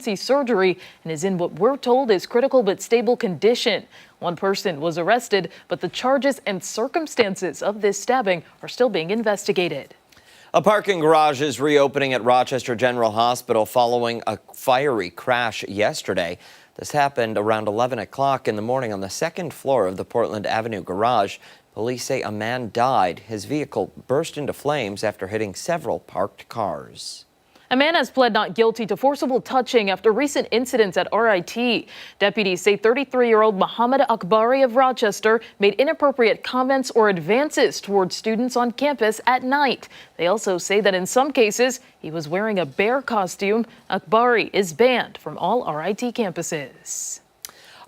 surgery and is in what we're told is critical but stable condition. One person was arrested, but the charges and circumstances of this stabbing are still being investigated. A parking garage is reopening at Rochester General Hospital following a fiery crash yesterday. This happened around 11 o'clock in the morning on the second floor of the Portland Avenue garage. Police say a man died. His vehicle burst into flames after hitting several parked cars. A man has pled not guilty to forcible touching after recent incidents at RIT. Deputies say 33-year-old Muhammad Akbari of Rochester made inappropriate comments or advances towards students on campus at night. They also say that in some cases, he was wearing a bear costume. Akbari is banned from all RIT campuses.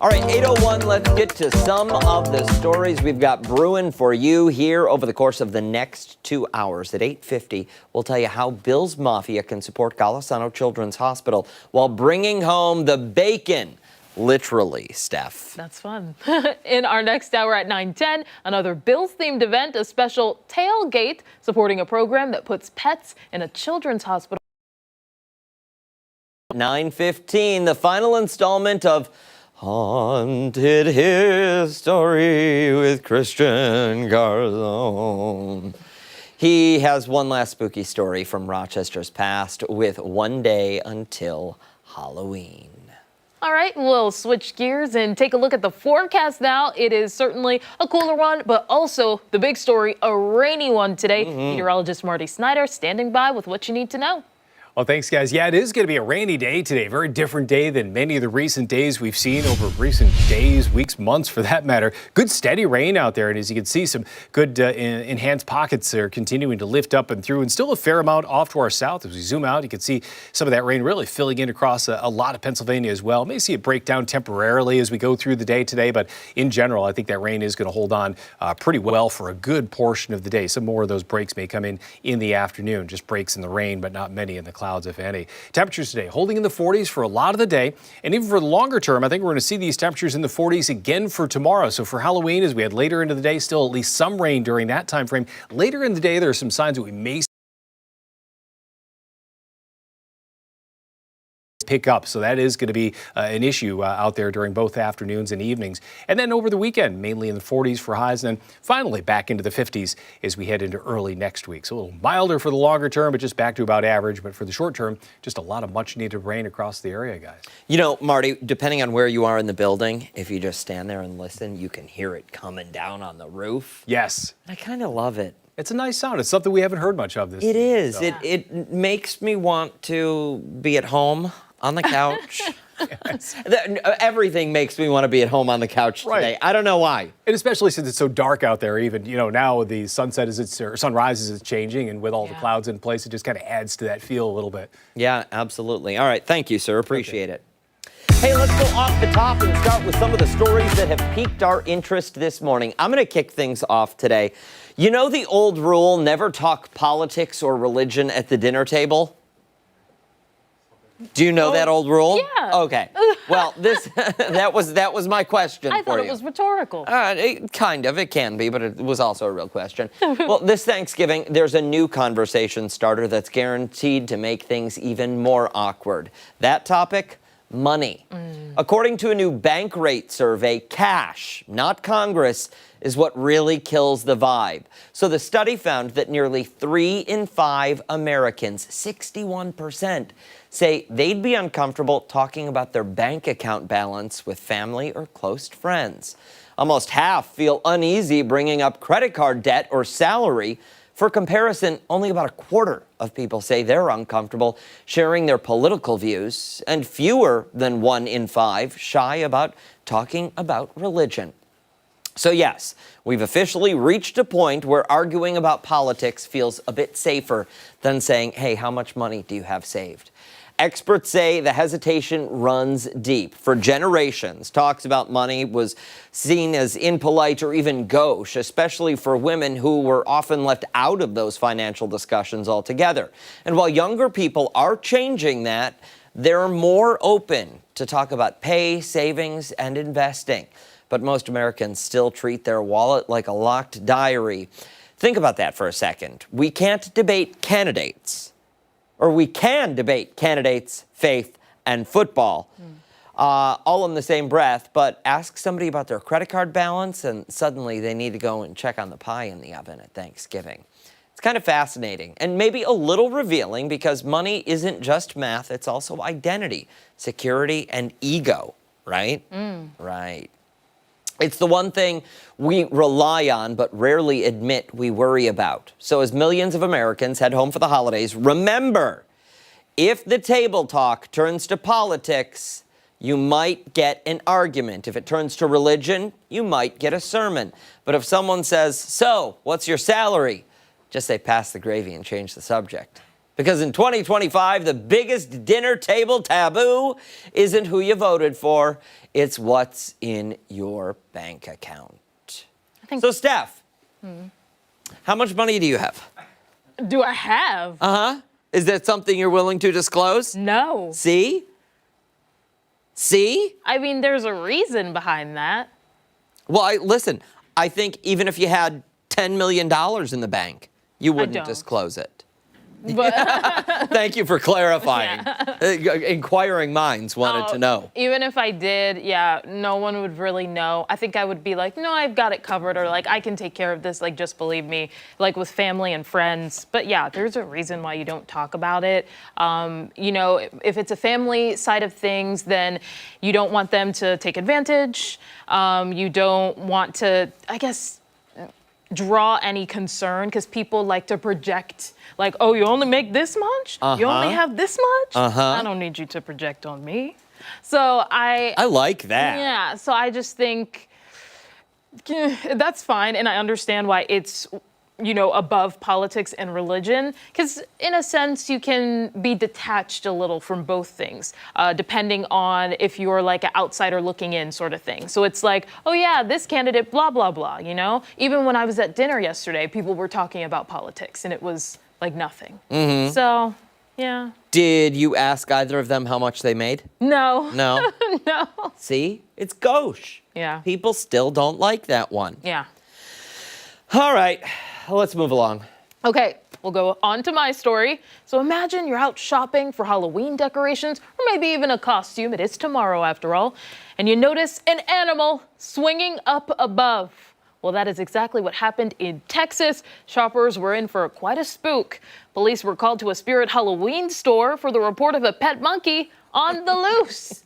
All right, 8:01, let's get to some of the stories we've got brewing for you here over the course of the next 2 hours. At 8:50, we'll tell you how Bill's Mafia can support Golisano Children's Hospital while bringing home the bacon. Literally, Steph. That's fun. In our next hour at 9:10, another Bills-themed event, a special tailgate supporting a program that puts pets in a children's hospital. 9:15, the final installment of Haunted History with Christian Garzone. He has one last spooky story from Rochester's past with one day until Halloween. All right, we'll switch gears and take a look at the forecast now. It is certainly a cooler one, but also the big story, a rainy one today. Meteorologist Marty Snyder standing by with what you need to know. Well, thanks, guys. Yeah, it is going to be a rainy day today. Very different day than many of the recent days we've seen over recent days, weeks, months for that matter. Good steady rain out there. And as you can see, some good enhanced pockets are continuing to lift up and through, and still a fair amount off to our south. As we zoom out, you can see some of that rain really filling in across a lot of Pennsylvania as well. May see it break down temporarily as we go through the day today. But in general, I think that rain is going to hold on pretty well for a good portion of the day. Some more of those breaks may come in the afternoon. Just breaks in the rain, but not many in the clouds, if any. Temperatures today holding in the 40s for a lot of the day. And even for the longer term, I think we're going to see these temperatures in the 40s again for tomorrow. So for Halloween, as we head later into the day, still at least some rain during that time frame. Later in the day, there are some signs that we may pick up. So that is going to be an issue out there during both afternoons and evenings. And then over the weekend, mainly in the 40s for highs, and then finally back into the 50s as we head into early next week. So a little milder for the longer term, but just back to about average. But for the short term, just a lot of much needed rain across the area, guys. You know, Marty, depending on where you are in the building, if you just stand there and listen, you can hear it coming down on the roof. Yes. I kind of love it. It's a nice sound. It's something we haven't heard much of this. It is. So. It makes me want to be at home on the couch. Yes. Everything makes me want to be at home on the couch today. I don't know why. And especially since it's so dark out there, even, you know, now the sunset or sunrise is changing, and with all the clouds in place, it just kind of adds to that feel a little bit. Yeah, absolutely. All right. Thank you, sir. Appreciate it. Hey, let's go off the top and start with some of the stories that have piqued our interest this morning. I'm going to kick things off today. You know the old rule, never talk politics or religion at the dinner table? Do you know that old rule? Yeah. Okay. Well, that was my question for you. I thought it was rhetorical. Kind of. It can be, but it was also a real question. Well, this Thanksgiving, there's a new conversation starter that's guaranteed to make things even more awkward. That topic, money. According to a new bank rate survey, cash, not Congress, is what really kills the vibe. So the study found that nearly 3 in 5 Americans, 61%, say they'd be uncomfortable talking about their bank account balance with family or close friends. Almost half feel uneasy bringing up credit card debt or salary. For comparison, only about a quarter of people say they're uncomfortable sharing their political views, and fewer than 1 in 5 shy about talking about religion. So yes, we've officially reached a point where arguing about politics feels a bit safer than saying, hey, how much money do you have saved? Experts say the hesitation runs deep. For generations, talks about money was seen as impolite or even gauche, especially for women who were often left out of those financial discussions altogether. And while younger people are changing that, they're more open to talk about pay, savings, and investing. But most Americans still treat their wallet like a locked diary. Think about that for a second. We can't debate candidates, or we can debate candidates' faith and football, all in the same breath, but ask somebody about their credit card balance and suddenly they need to go and check on the pie in the oven at Thanksgiving. It's kind of fascinating and maybe a little revealing because money isn't just math, it's also identity, security, and ego, right? Right. It's the one thing we rely on but rarely admit we worry about. So as millions of Americans head home for the holidays, remember, if the table talk turns to politics, you might get an argument. If it turns to religion, you might get a sermon. But if someone says, "So, what's your salary?" just say, "Pass the gravy," and change the subject. Because in 2025, the biggest dinner table taboo isn't who you voted for, it's what's in your bank account. So, Steph, how much money do you have? Do I have? Is that something you're willing to disclose? No. See? See? I mean, there's a reason behind that. Well, listen, I think even if you had $10 million in the bank, you wouldn't don't. disclose it. But Thank you for clarifying. Inquiring minds wanted to know. even if I did, yeah, no one would really know. I think I would be like, no, I've got it covered, or like, I can take care of this, like, just believe me, like with family and friends. But yeah, there's a reason why you don't talk about it. You know, if it's a family side of things, then you don't want them to take advantage. You don't want to, I guess, draw any concern because people like to project like, oh, you only make this much? You only have this much? I don't need you to project on me. So I like that. Yeah, so I just think that's fine, and I understand why it's, you know, above politics and religion, because in a sense you can be detached a little from both things, depending on if you're like an outsider looking in sort of thing. So it's like, oh yeah, this candidate, blah, blah, blah, you know? Even when I was at dinner yesterday, people were talking about politics, and it was like nothing. So, yeah. Did you ask either of them how much they made? No. No? No. See? It's gauche. Yeah. People still don't like that one. Yeah. All right, let's move along. Okay, we'll go on to my story. So imagine you're out shopping for Halloween decorations, or maybe even a costume. It is tomorrow, after all. And you notice an animal swinging up above. Well, that is exactly what happened in Texas. Shoppers were in for quite a spook. Police were called to a Spirit Halloween store for the report of a pet monkey on the loose.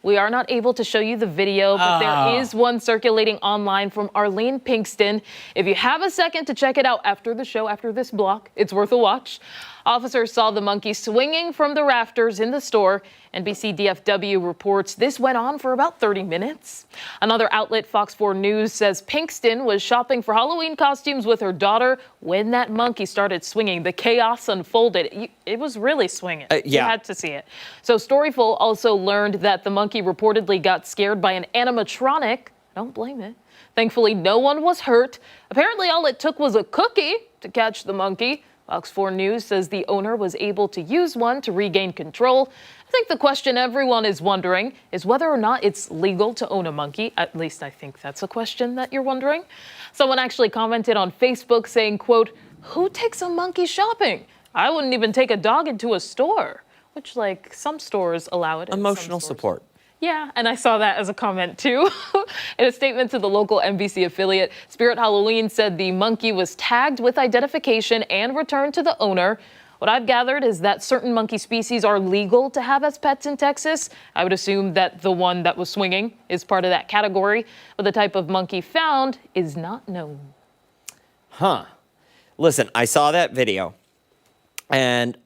We are not able to show you the video, but there is one circulating online from Arlene Pinkston. If you have a second to check it out after the show, after this block, it's worth a watch. Officers saw the monkey swinging from the rafters in the store. NBC DFW reports this went on for about 30 minutes. Another outlet, Fox 4 News, says Pinkston was shopping for Halloween costumes with her daughter when that monkey started swinging. The chaos unfolded. It was really swinging. You had to see it. So Storyful also learned that the monkey reportedly got scared by an animatronic. I don't blame it. Thankfully, no one was hurt. Apparently, all it took was a cookie to catch the monkey. Fox 4 News says the owner was able to use one to regain control. I think the question everyone is wondering is whether or not it's legal to own a monkey. At least I think that's a question that you're wondering. Someone actually commented on Facebook saying, quote, "Who takes a monkey shopping? I wouldn't even take a dog into a store," which, like, some stores allow it. Emotional support. Yeah, and I saw that as a comment too. In a statement to the local NBC affiliate, Spirit Halloween said the monkey was tagged with identification and returned to the owner. What I've gathered is that certain monkey species are legal to have as pets in Texas. I would assume that the one that was swinging is part of that category, but the type of monkey found is not known. Huh. Listen, I saw that video, and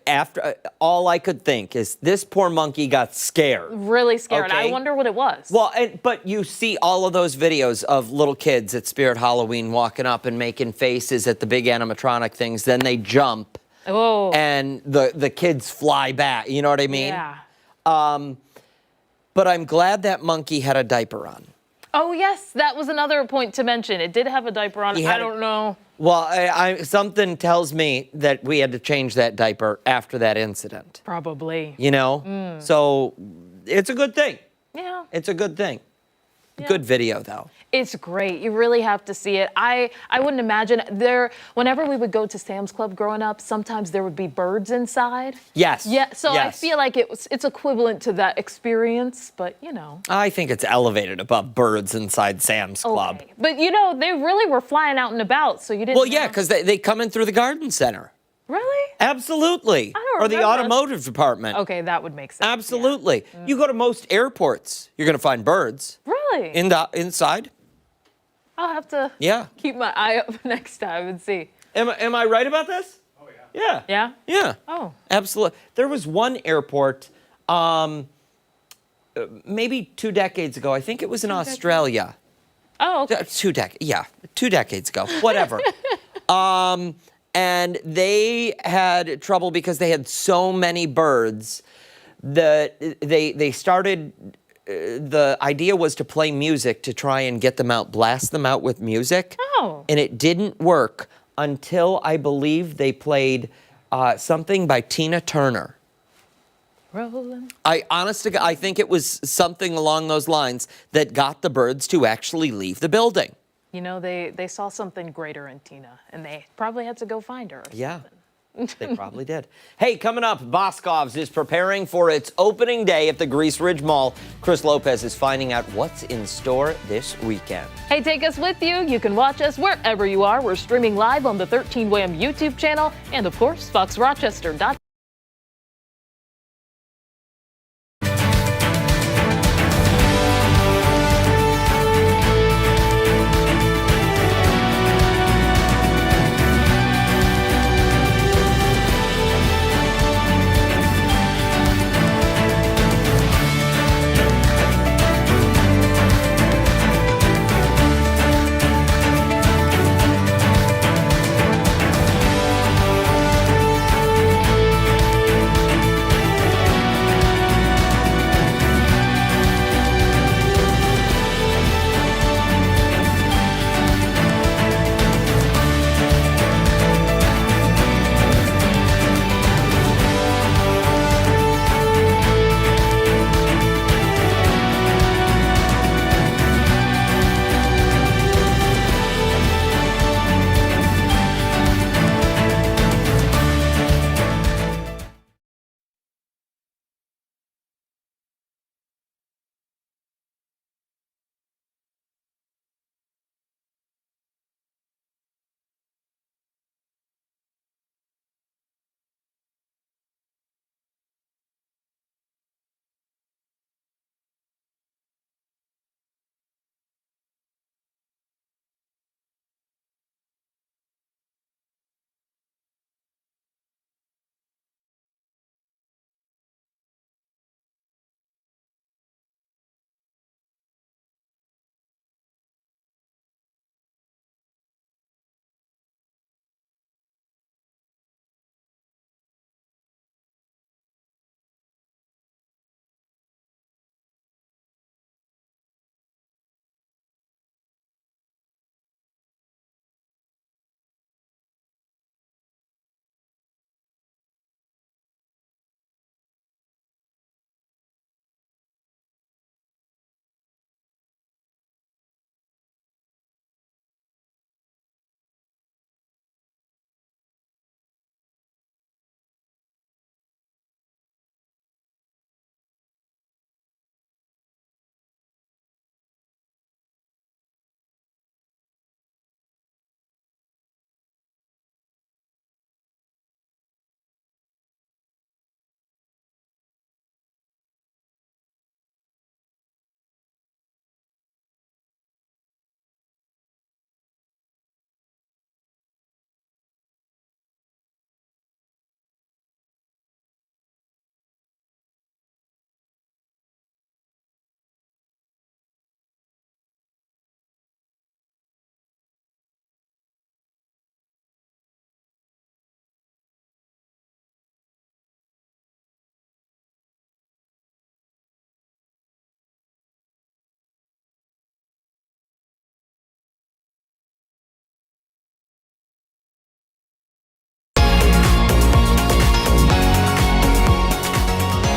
after all I could think is this poor monkey got scared. Really scared. Okay. I wonder what it was. Well, but you see all of those videos of little kids at Spirit Halloween walking up and making faces at the big animatronic things. Then they jump, and the kids fly back. You know what I mean? Yeah. But I'm glad that monkey had a diaper on. Oh, yes, that was another point to mention. It did have a diaper on. I don't know. Well, something tells me that we had to change that diaper after that incident. Probably. You know? So it's a good thing. Yeah. It's a good thing. Good video, though. It's great. You really have to see it. I wouldn't imagine whenever we would go to Sam's Club growing up, sometimes there would be birds inside. Yes. Yeah, so I yes. feel like it's equivalent to that experience, but I think it's elevated above birds inside Sam's Club. Okay. But they really were flying out and about, so you didn't Well, yeah, know. because they come in through the garden center. Really? Absolutely. I don't Or the remember. automotive department. Okay, that would make sense. Absolutely. You go to most airports, you're going to find birds. Yeah. Really? Inside. I'll have to Yeah. keep my eye up next time and see. Am I right about this? Oh, yeah. Yeah? Yeah. Oh. Absolutely. There was one airport, maybe 2 decades ago. I think it was in Australia. Oh, okay. 2 decades ago. Whatever. And they had trouble because they had so many birds that they started. The idea was to play music to try and get them out, blast them out with music. Oh. And it didn't work until I believe they played something by Tina Turner. Rolling. I think it was something along those lines that got the birds to actually leave the building. They saw something greater in Tina, and they probably had to go find her. Yeah, they probably did. Hey, coming up, Boscov's is preparing for its opening day at the Grease Ridge Mall. Chris Lopez is finding out what's in store this weekend. Hey, take us with you. You can watch us wherever you are. We're streaming live on the 13 WHAM YouTube channel and, of course, FoxRochester.com.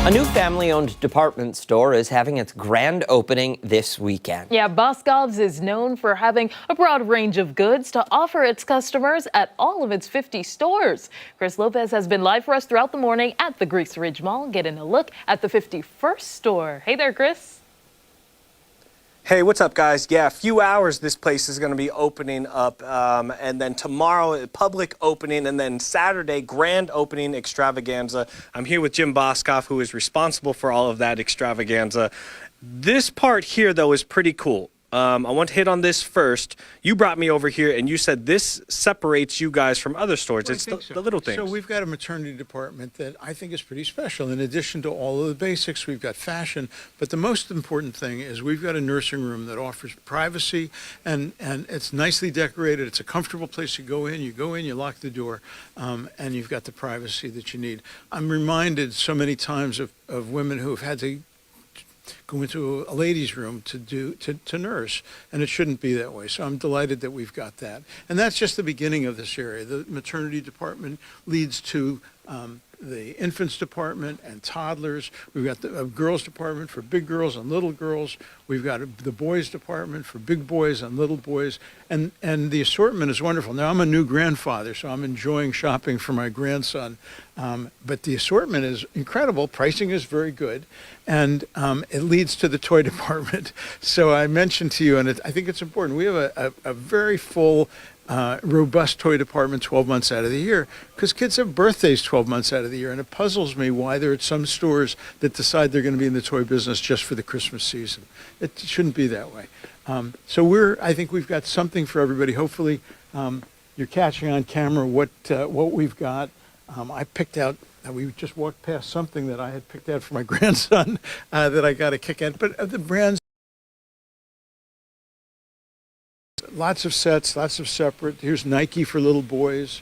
A new family-owned department store is having its grand opening this weekend. Yeah, Boscov's is known for having a broad range of goods to offer its customers at all of its 50 stores. Chris Lopez has been live for us throughout the morning at the Greeks Ridge Mall, getting a look at the 51st store. Hey there, Chris. Hey, what's up, guys? Yeah, a few hours this place is going to be opening up, and then tomorrow, public opening, and then Saturday, grand opening extravaganza. I'm here with Jim Boscov, who is responsible for all of that extravaganza. This part here, though, is pretty cool. I want to hit on this first. You brought me over here, and you said this separates you guys from other stores. Well, it's the little things. So we've got a maternity department that I think is pretty special. In addition to all of the basics, we've got fashion, but the most important thing is we've got a nursing room that offers privacy, and it's nicely decorated. It's a comfortable place to go in. You go in, you lock the door, and you've got the privacy that you need. I'm reminded so many times of women who have had to go into a ladies' room to nurse, and it shouldn't be that way. So I'm delighted that we've got that. And that's just the beginning of this area. The maternity department leads to the infants department and toddlers. We've got the girls department for big girls and little girls. We've got the boys department for big boys and little boys. And the assortment is wonderful. Now, I'm a new grandfather, so I'm enjoying shopping for my grandson. But the assortment is incredible. Pricing is very good. And it leads to the toy department. So I mentioned to you, and I think it's important, we have a very full robust toy department 12 months out of the year, because kids have birthdays 12 months out of the year, and it puzzles me why there are some stores that decide they're going to be in the toy business just for the Christmas season. It shouldn't be that way. So I think we've got something for everybody. Hopefully you're catching on camera what we've got. I picked out, we just walked past something that I had picked out for my grandson that I got a kick at, but the brands, lots of sets, lots of separate. Here's Nike for little boys.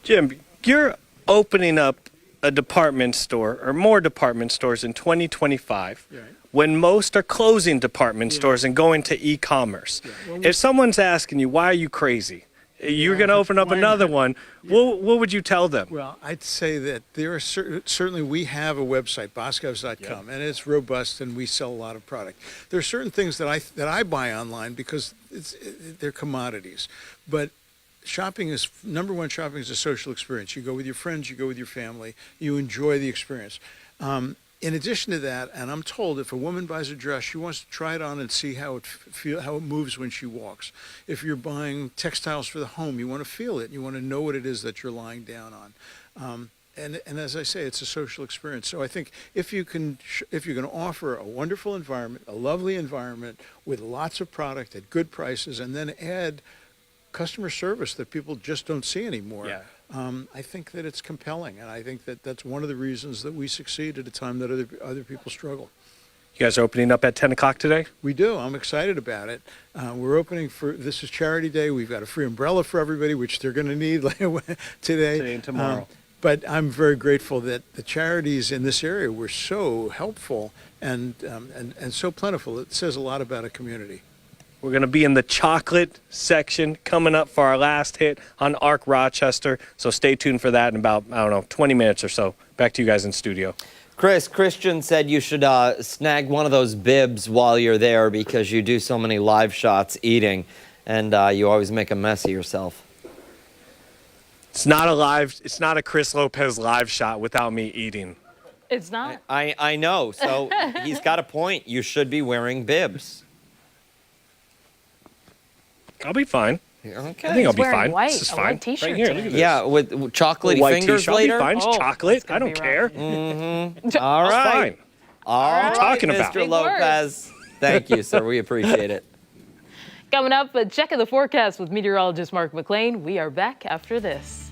Jim, you're opening up a department store or more department stores in 2025 Right. when most are closing department stores and going to e-commerce. Yeah. Well, If someone's asking you, why are you crazy? You're going to open up why another not? one. What would you tell them? Well, I'd say that there are certainly we have a website, boscovs.com, and it's robust, and we sell a lot of product. There are certain things that I buy online because they're commodities, but number one, shopping is a social experience. You go with your friends, you go with your family, you enjoy the experience. In addition to that, and I'm told if a woman buys a dress, she wants to try it on and see how it moves when she walks. If you're buying textiles for the home, you want to feel it. You want to know what it is that you're lying down on. And as I say, it's a social experience. So I think if you can offer a wonderful environment, a lovely environment with lots of product at good prices, and then add customer service that people just don't see anymore. Yeah. I think that it's compelling, and I think that that's one of the reasons that we succeed at a time that other people struggle. You guys are opening up at 10 o'clock today? We do. I'm excited about it. We're opening this is Charity Day. We've got a free umbrella for everybody, which they're going to need today and tomorrow. But I'm very grateful that the charities in this area were so helpful and so plentiful. It says a lot about a community. We're going to be in the chocolate section coming up for our last hit on Arc Rochester. So stay tuned for that in about, 20 minutes or so. Back to you guys in studio. Chris, Christian said you should snag one of those bibs while you're there because you do so many live shots eating, and you always make a mess of yourself. It's not a Chris Lopez live shot without me eating. It's not. I know, so he's got a point. You should be wearing bibs. I'll be fine. Okay. I think I'll be wearing fine. white, This is a fine. white t-shirt Right here, today. look at this. Yeah, with chocolatey White fingers t-shirt. later. I'll be fine. It's Oh, chocolate. that's gonna I don't be care. rough. All It's right. fine. All right, talking about. Mr. Big Lopez. Thank you, sir. We appreciate it. Coming up, a check of the forecast with meteorologist Mark McLean. We are back after this.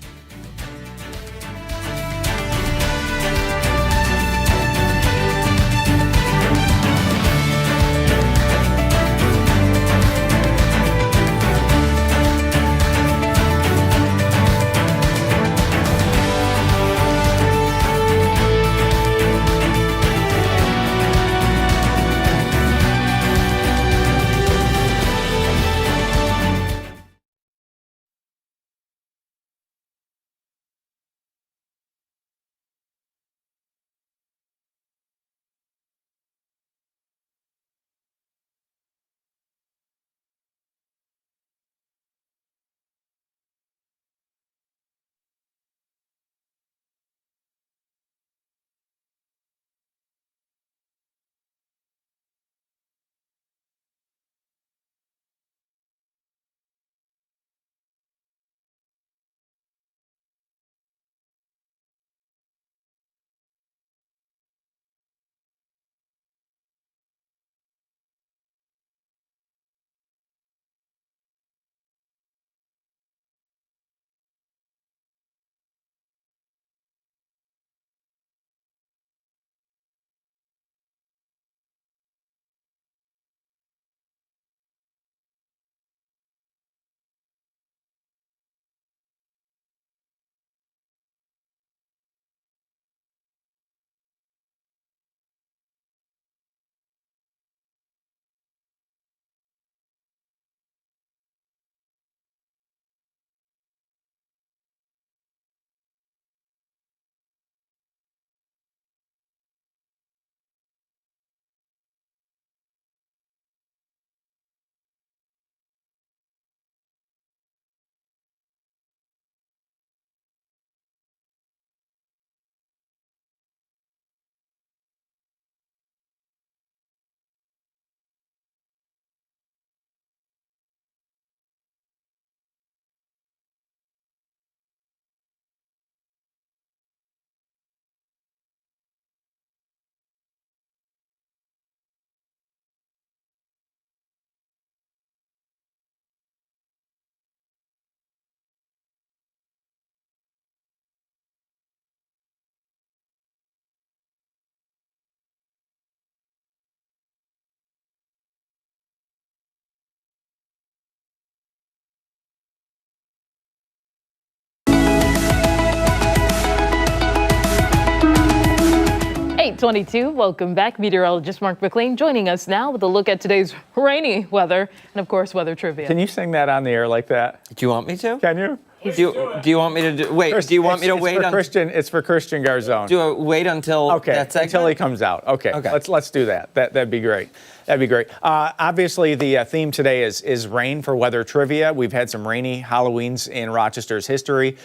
8:22. Welcome back. Meteorologist Mark McLean joining us now with a look at today's rainy weather and, of course, weather trivia. Can you sing that on the air like that? Do you want me to? Can you? Do you want me to do? Wait. Do you want me to wait? It's for Christian Garzone. Do I wait until that segment? Until he comes out. Okay. Let's do that. That'd be great. That'd be great. Obviously, the theme today is rain for weather trivia. We've had some rainy Halloweens in Rochester's history.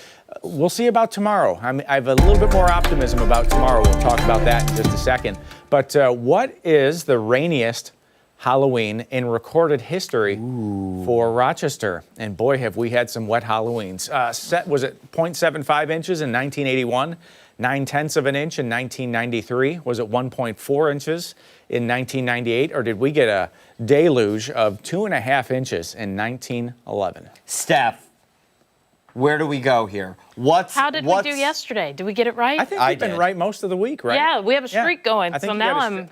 We'll see about tomorrow. I have a little bit more optimism about tomorrow. We'll talk about that in just a second. But what is the rainiest Halloween in recorded history for Rochester? And boy, have we had some wet Halloweens. Was it 0.75 inches in 1981? 0.9 of an inch in 1993? Was it 1.4 inches in 1998? Or did we get a deluge of 2.5 inches in 1911? Steph, where do we go here? How did we do yesterday? Did we get it right? I think we've been right most of the week, right? Yeah, we have a streak going. I think So now I'm...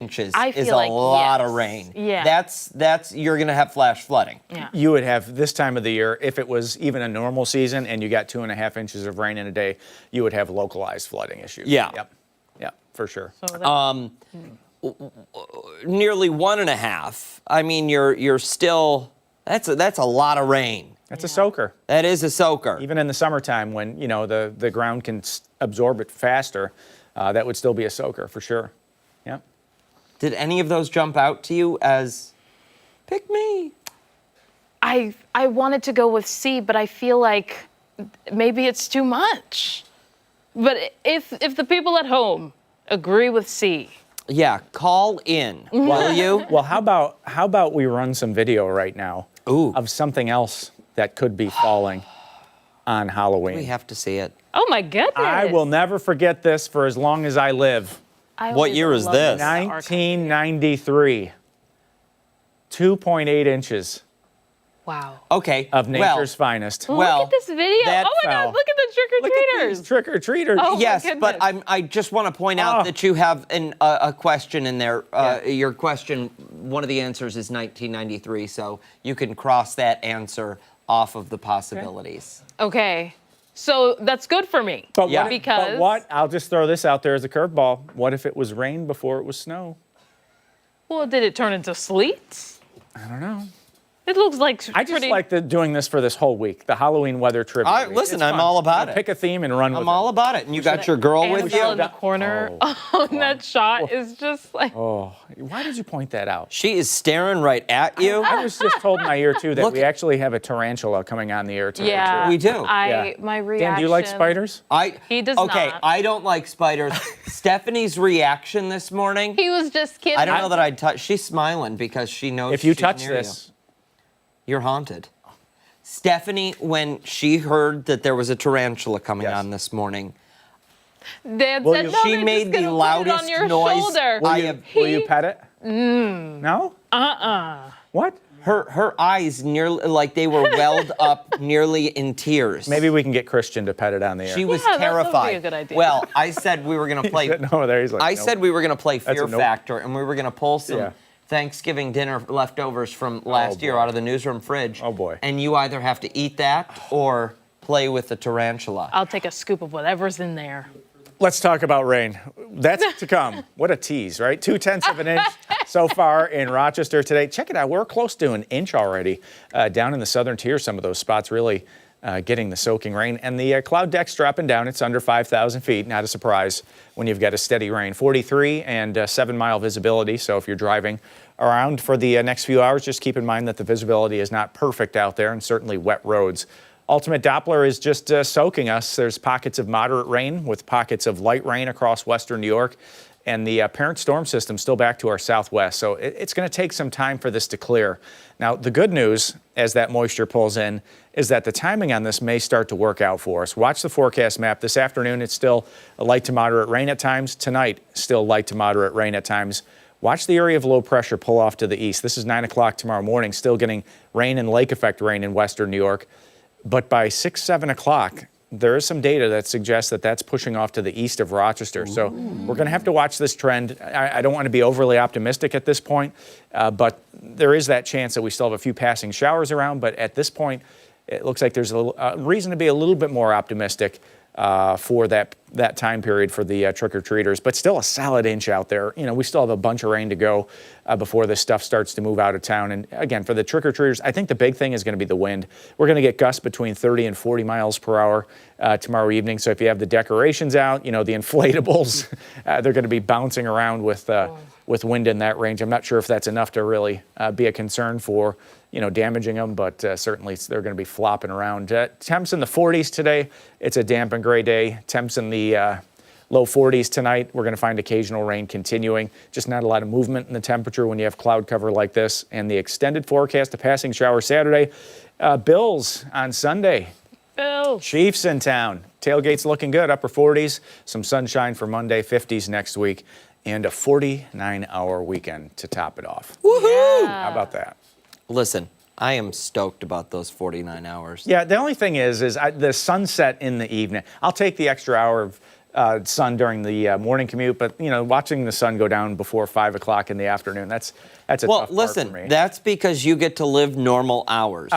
Inches I feel is a like, lot yes. of rain. Yeah. That's you're gonna have flash flooding. Yeah. You would have this time of the year, if it was even a normal season and you got 2.5 inches of rain in a day, you would have localized flooding issues. Yeah. Yep, for sure. So that, Nearly 1.5. I mean, you're still that's a lot of rain. That's a soaker. That is a soaker. Even in the summertime when, the ground can absorb it faster, that would still be a soaker for sure. Yep. Did any of those jump out to you as pick me? I wanted to go with C, but I feel like maybe it's too much. But if the people at home agree with C. Yeah, call in, will you? Well, how about we run some video right now of something else that could be falling on Halloween? We have to see it. Oh my goodness. I will never forget this for as long as I live. What year is this? 1993. 2.8 inches Wow. Okay. of nature's finest. Well, look at this video. that Oh my God, fell. look at the trick-or-treaters. Trick-or-treaters. Oh, my yes, but goodness. I just want to point out that you have a question in there. Your question, one of the answers is 1993, so you can cross that answer off of the possibilities. Okay. So that's good for me. But Yeah. what? I'll just throw this out there as a curveball. What if it was rain before it was snow? Well, did it turn into sleet? I don't know. It looks like I just pretty... like doing this for this whole week, the Halloween weather trivia. week. Listen, It's I'm fun. all about it. Pick a theme and run with it. I'm all about it. And you got your girl with Annabelle you? in the corner. Oh, and that shot is just like... Oh, why did you point that out? She is staring right at you. I was just told in my ear, too, that Look- we actually have a tarantula coming on the air today, Yeah. too. We do. My reaction... Dan, do you like spiders? He does Okay, not. I don't like spiders. Stephanie's reaction this morning, He was just kidding. I don't know that I'd touch. She's smiling because she knows If you she's touch near this, you're haunted. Stephanie, when she heard that there was a tarantula coming Yes. on this morning, Dan Will said, you- no, she they're made just the gonna put it loudest on your noise shoulder. will you pet it? No? What? her eyes nearly like they were welled up nearly in tears. Maybe we can get Christian to pet it on the air. She was Yeah, that would be a terrified. good idea. Well, I said we were going to play. No, there he's like, I nope. said we were going to play That's a Fear nope. Factor, and we were going to pull some Yeah. Thanksgiving dinner leftovers from last year boy. out of the newsroom fridge. Oh, boy. And you either have to eat that or play with the tarantula. I'll take a scoop of whatever's in there. Let's talk about rain. That's to come. What a tease, right? 0.2 of an inch so far in Rochester today. Check it out. We're close to an inch already down in the southern tier. Some of those spots really getting the soaking rain. And the cloud deck's dropping down. It's under 5,000 feet. Not a surprise when you've got a steady rain. 43 and 7-mile visibility. So if you're driving around for the next few hours, just keep in mind that the visibility is not perfect out there and certainly wet roads. Ultimate Doppler is just soaking us. There's pockets of moderate rain with pockets of light rain across western New York. And the parent storm system still back to our southwest. So it's going to take some time for this to clear. Now, the good news, as that moisture pulls in, is that the timing on this may start to work out for us. Watch the forecast map. This afternoon, it's still a light to moderate rain at times. Tonight, still light to moderate rain at times. Watch the area of low pressure pull off to the east. This is 9 o'clock tomorrow morning, still getting rain and lake effect rain in western New York. But by 6, 7 o'clock, there is some data that suggests that that's pushing off to the east of Rochester. So we're going to have to watch this trend. I don't want to be overly optimistic at this point, but there is that chance that we still have a few passing showers around. But at this point, it looks like there's a reason to be a little bit more optimistic for that time period for the trick-or-treaters, but still a solid inch out there. You know, we still have a bunch of rain to go before this stuff starts to move out of town. And again, for the trick-or-treaters, I think the big thing is going to be the wind. We're going to get gusts between 30 and 40 miles per hour tomorrow evening. So if you have the decorations out, you know, the inflatables, they're going to be bouncing around with wind in that range. I'm not sure if that's enough to really be a concern for, you know, damaging them, but certainly they're going to be flopping around. Temps in the 40s today. It's a damp and gray day. Temps in the low 40s tonight. We're going to find occasional rain continuing. Just not a lot of movement in the temperature when you have cloud cover like this. And the extended forecast, a passing shower Saturday. Bills on Sunday. Bill. Chiefs in town. Tailgate's looking good, upper 40s. Some sunshine for Monday, 50s next week. And a 49-hour weekend to top it off. Woohoo! How about that? Listen, I am stoked about those 49 hours. Yeah, the only thing is the sunset in the evening. I'll take the extra hour of sun during the morning commute, but you know, watching the sun go down before 5 o'clock in the afternoon, that's a tough part for me. Well, listen, that's because you get to live normal hours.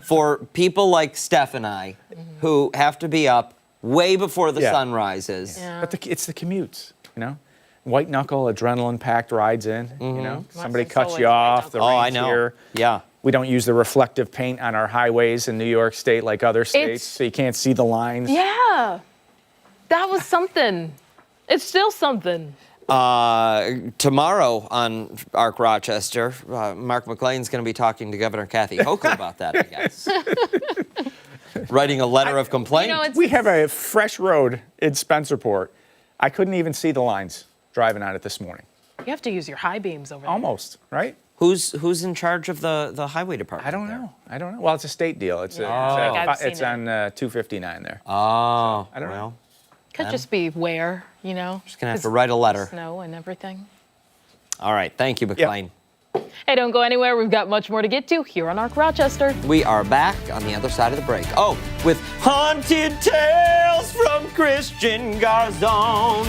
For people like Steph and I, who have to be up way before the sun rises. Yeah. But it's the commutes, you know? White knuckle, adrenaline-packed rides in, you know? Somebody cuts you off, the I rain's know. here. Yeah. We don't use the reflective paint on our highways in New York State like other states, so you can't see the lines. Yeah. That was something. It's still something. Tomorrow on Arc Rochester, Mark McLean's going to be talking to Governor Kathy Hochul about that, I guess. Writing a letter of complaint. You know, We have a fresh road in Spencerport. I couldn't even see the lines driving on it this morning. You have to use your high beams over there. Almost, right? Who's in charge of the highway department? I don't know. Well, it's a state deal. It's I've seen it's it. on 259 there. Oh, I don't know. Could just be where, you know? Just going to have to write a letter. Snow and everything. All right. Thank you, McLean. Hey, don't go anywhere. We've got much more to get to here on Arc Rochester. We are back on the other side of the break. Oh, with Haunted Tales from Christian Garzone.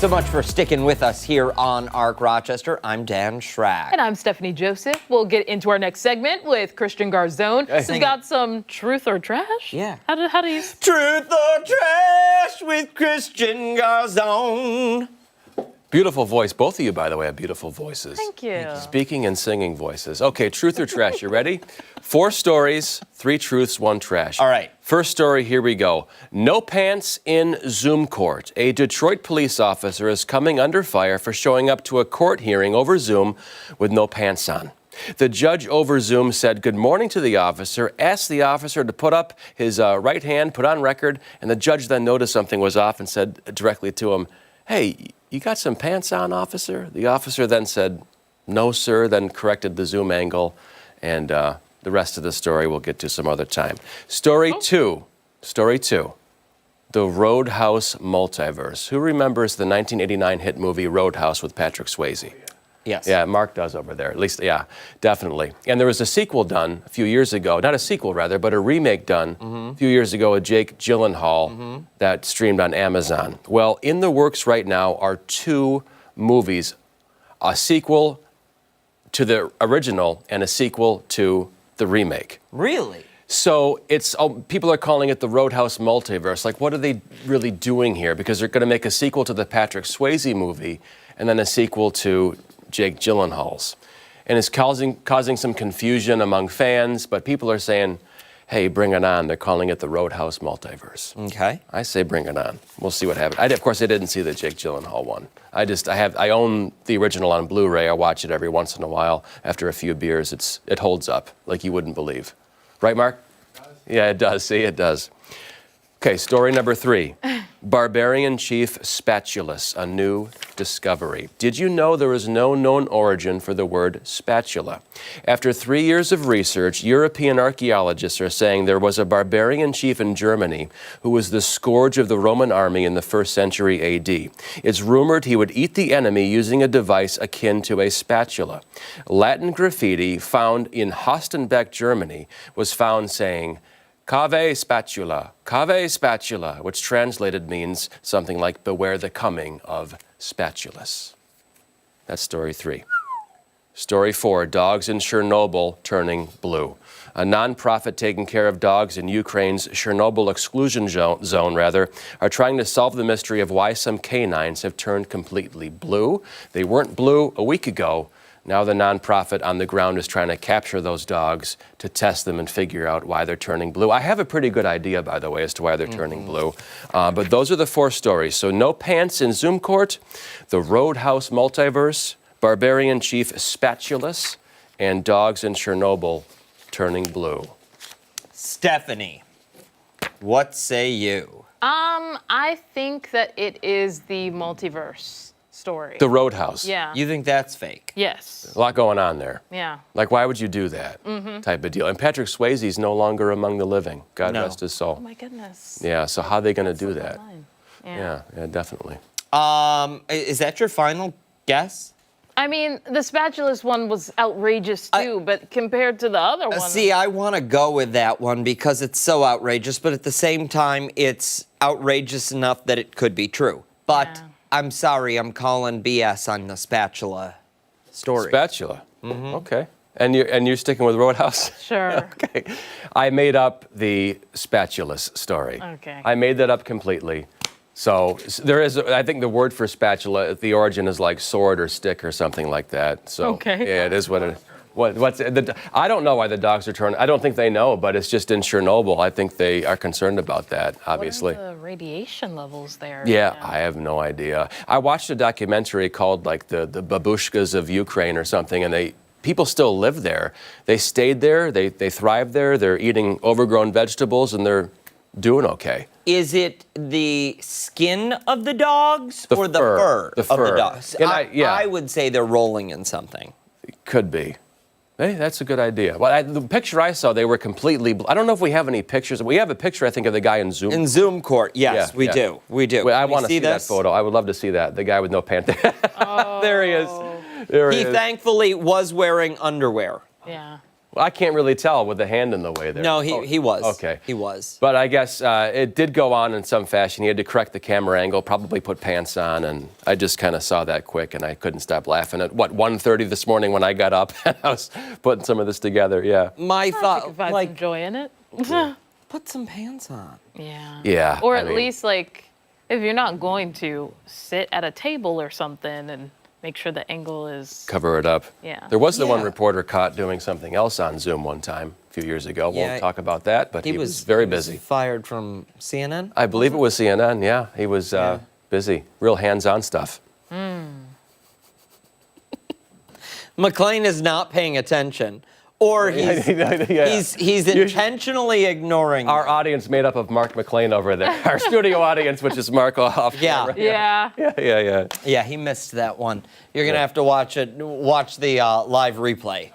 Thanks so much for sticking with us here on ARC Rochester. I'm Dan Schrack. And I'm Stephanie Joseph. We'll get into our next segment with Christian Garzone. He's got some truth or trash. Yeah. How do you? Truth or Trash with Christian Garzone. Beautiful voice. Both of you, by the way, have beautiful voices. Thank you. Speaking and singing voices. Okay, truth or trash. You ready? 4 stories, 3 truths, 1 trash. All right. First story, here we go. No pants in Zoom court. A Detroit police officer is coming under fire for showing up to a court hearing over Zoom with no pants on. The judge over Zoom said good morning to the officer, asked the officer to put up his right hand, put on record, and the judge then noticed something was off and said directly to him, "Hey, you got some pants on, officer?" The officer then said, "No, sir," then corrected the zoom angle, and the rest of the story we'll get to some other time. Story two, the Roadhouse multiverse. Who remembers the 1989 hit movie Roadhouse with Patrick Swayze? Yes. Yeah, Mark does over there. At least, yeah, definitely. And there was a sequel done a few years ago. Not a sequel, rather, but a remake done a few years ago with Jake Gyllenhaal that streamed on Amazon. Well, in the works right now are 2 movies, a sequel to the original and a sequel to the remake. Really? So people are calling it the Roadhouse multiverse. Like, what are they really doing here? Because they're going to make a sequel to the Patrick Swayze movie and then a sequel to Jake Gyllenhaal's. And it's causing some confusion among fans, but people are saying, hey, bring it on. They're calling it the Roadhouse multiverse. Okay. I say bring it on. We'll see what happens. Of course, I didn't see the Jake Gyllenhaal one. I own the original on Blu-ray. I watch it every once in a while. After a few beers, it holds up like you wouldn't believe. Right, Mark? It does. Yeah, it does. See, it does. Okay, story number 3. Barbarian Chief Spatulus, a new discovery. Did you know there is no known origin for the word spatula? After 3 years of research, European archaeologists are saying there was a barbarian chief in Germany who was the scourge of the Roman army in the 1st century AD. It's rumored he would eat the enemy using a device akin to a spatula. Latin graffiti found in Hostenbeck, Germany, was found saying, cave spatula, which translated means something like beware the coming of spatulus. That's story 3. Story 4, dogs in Chernobyl turning blue. A nonprofit taking care of dogs in Ukraine's Chernobyl exclusion zone, are trying to solve the mystery of why some canines have turned completely blue. They weren't blue a week ago. Now the nonprofit on the ground is trying to capture those dogs to test them and figure out why they're turning blue. I have a pretty good idea, by the way, as to why they're turning blue. But those are the 4 stories. So no pants in Zoom court, the Roadhouse multiverse, Barbarian Chief Spatulus, and dogs in Chernobyl turning blue. Stephanie, what say you? I think that it is the multiverse story. The Roadhouse. Yeah. You think that's fake? Yes. A lot going on there. Yeah. Like, why would you do that type of deal? And Patrick Swayze's no longer among the living. God rest his soul. Oh my goodness. Yeah, so how are they going to do that? Yeah. Yeah, definitely. Is that your final guess? I mean, the spatulus one was outrageous too, but compared to the other one. See, I want to go with that one because it's so outrageous, but at the same time, it's outrageous enough that it could be true. But I'm sorry, I'm calling BS on the spatula story. Spatula. Okay. And you're sticking with Roadhouse? Sure. Okay. I made up the spatulus story. Okay. I made that up completely. So there is, I think the word for spatula, the origin is like sword or stick or something like that. So yeah, it is what it is. I don't know why the dogs are turning. I don't think they know, but it's just in Chernobyl. I think they are concerned about that, obviously. What are the radiation levels there? Yeah, I have no idea. I watched a documentary called like the babushkas of Ukraine or something, and people still live there. They stayed there. They thrive there. They're eating overgrown vegetables, and they're doing okay. Is it the skin of the dogs or the fur the of the dogs? And I would say they're rolling in something. Could be. Hey, that's a good idea. Well, the picture I saw, they were completely. I don't know if we have any pictures. We have a picture, I think, of the guy in Zoom. In Zoom court, yes, we do. We do. Well, I want to see that photo. I would love to see that. The guy with no pants. There he is. There he is. He thankfully was wearing underwear. Yeah. Well, I can't really tell with the hand in the way there. No, he was. Okay. He was. But I guess it did go on in some fashion. He had to correct the camera angle, probably put pants on, and I just kind of saw that quick, and I couldn't stop laughing. At 1:30 this morning when I got up, and I was putting some of this together. Yeah. My thought, Could find some joy in it. put some pants on. Yeah. Yeah. Or I at mean, least, like, if you're not going to sit at a table or something and make sure the angle is. cover it up. Yeah. There was the one Yeah. reporter caught doing something else on Zoom one time a few years ago. Yeah, Won't talk about that, but he was very busy. Fired from CNN. I believe it was CNN. Yeah, he was busy. Real hands-on stuff. McLean is not paying attention, or he's Yeah. he's intentionally ignoring. Our audience made up of Mark McLean over there. Our studio audience, which is Mark off. Yeah. camera. Yeah. Yeah. Yeah, he missed that one. You're gonna have to watch the live replay.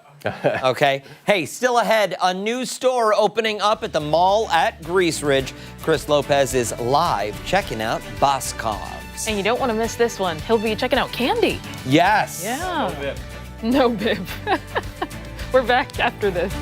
Okay. Hey, still ahead, a new store opening up at the mall at Grease Ridge. Chris Lopez is live checking out Boscov's. And you don't want to miss this one. He'll be checking out candy. Yes. Yeah. No bib. We're back after this.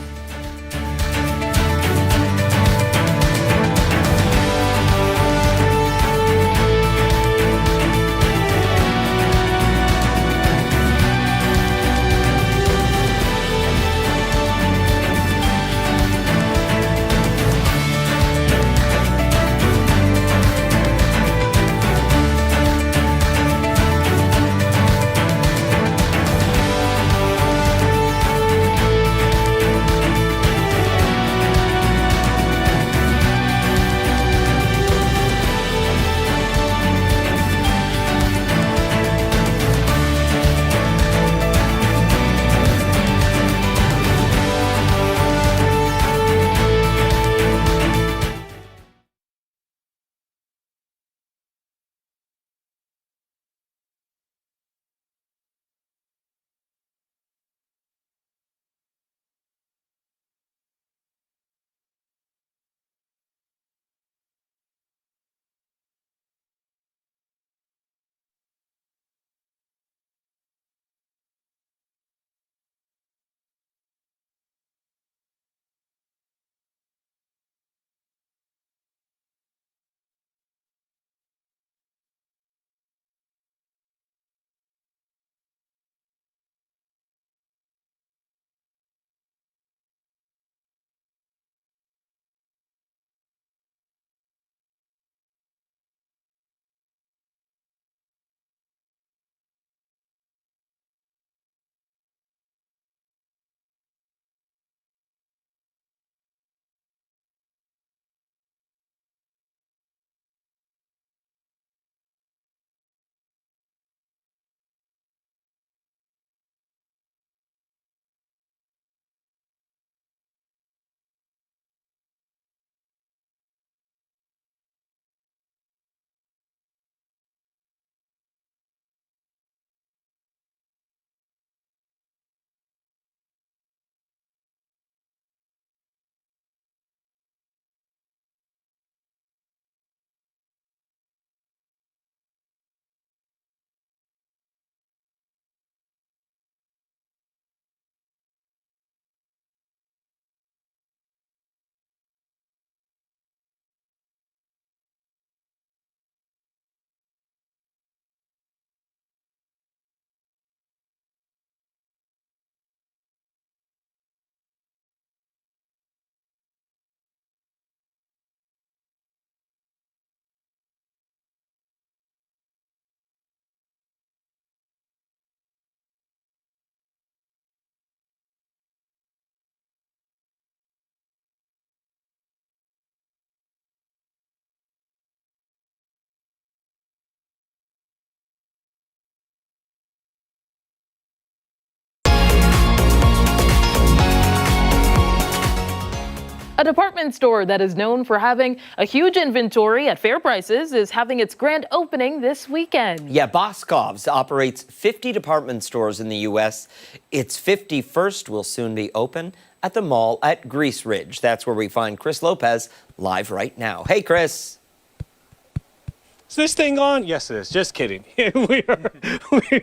A department store that is known for having a huge inventory at fair prices is having its grand opening this weekend. Yeah, Boscov's operates 50 department stores in the U.S. Its 51st will soon be open at the mall at Grease Ridge. That's where we find Chris Lopez live right now. Hey, Chris. Is this thing on? Yes, it is. Just kidding. We've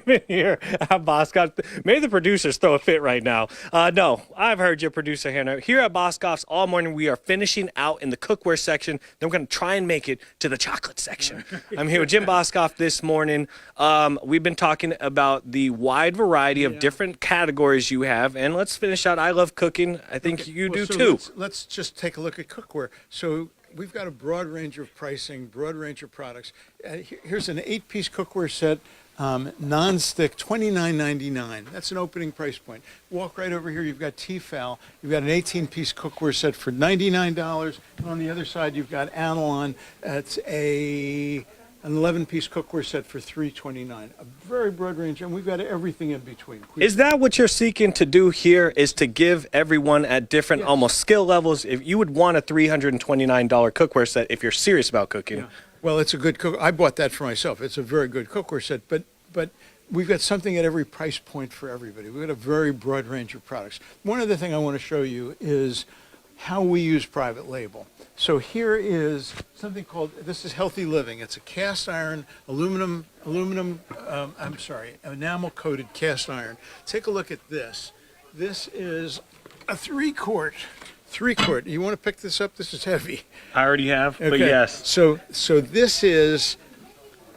been here at Boscov. Maybe the producers throw a fit right now. No, I've heard your producer, Hannah. Here at Boscov's all morning, we are finishing out in the cookware section. Then we're going to try and make it to the chocolate section. I'm here with Jim Boscov this morning. We've been talking about the wide variety of different categories you have. And let's finish out. I love cooking. I think you do too. Let's just take a look at cookware. So we've got a broad range of pricing, broad range of products. Here's an 8-piece cookware set, non-stick, $29.99. That's an opening price point. Walk right over here, you've got Tefal. You've got an 18-piece cookware set for $99. And on the other side, you've got Analon. It's an 11-piece cookware set for $329. A very broad range, and we've got everything in between. Is that what you're seeking to do here, is to give everyone at different almost skill levels? If you would want a $329 cookware set if you're serious about cooking. Yeah. Well, it's a good cook. I bought that for myself. It's a very good cookware set, but we've got something at every price point for everybody. We've got a very broad range of products. One other thing I want to show you is how we use private label. So here is something called, this is Healthy Living. It's a cast iron, enamel coated cast iron. Take a look at this. This is a 3-quart. You want to pick this up? This is heavy. I already have, but Okay. yes. So this is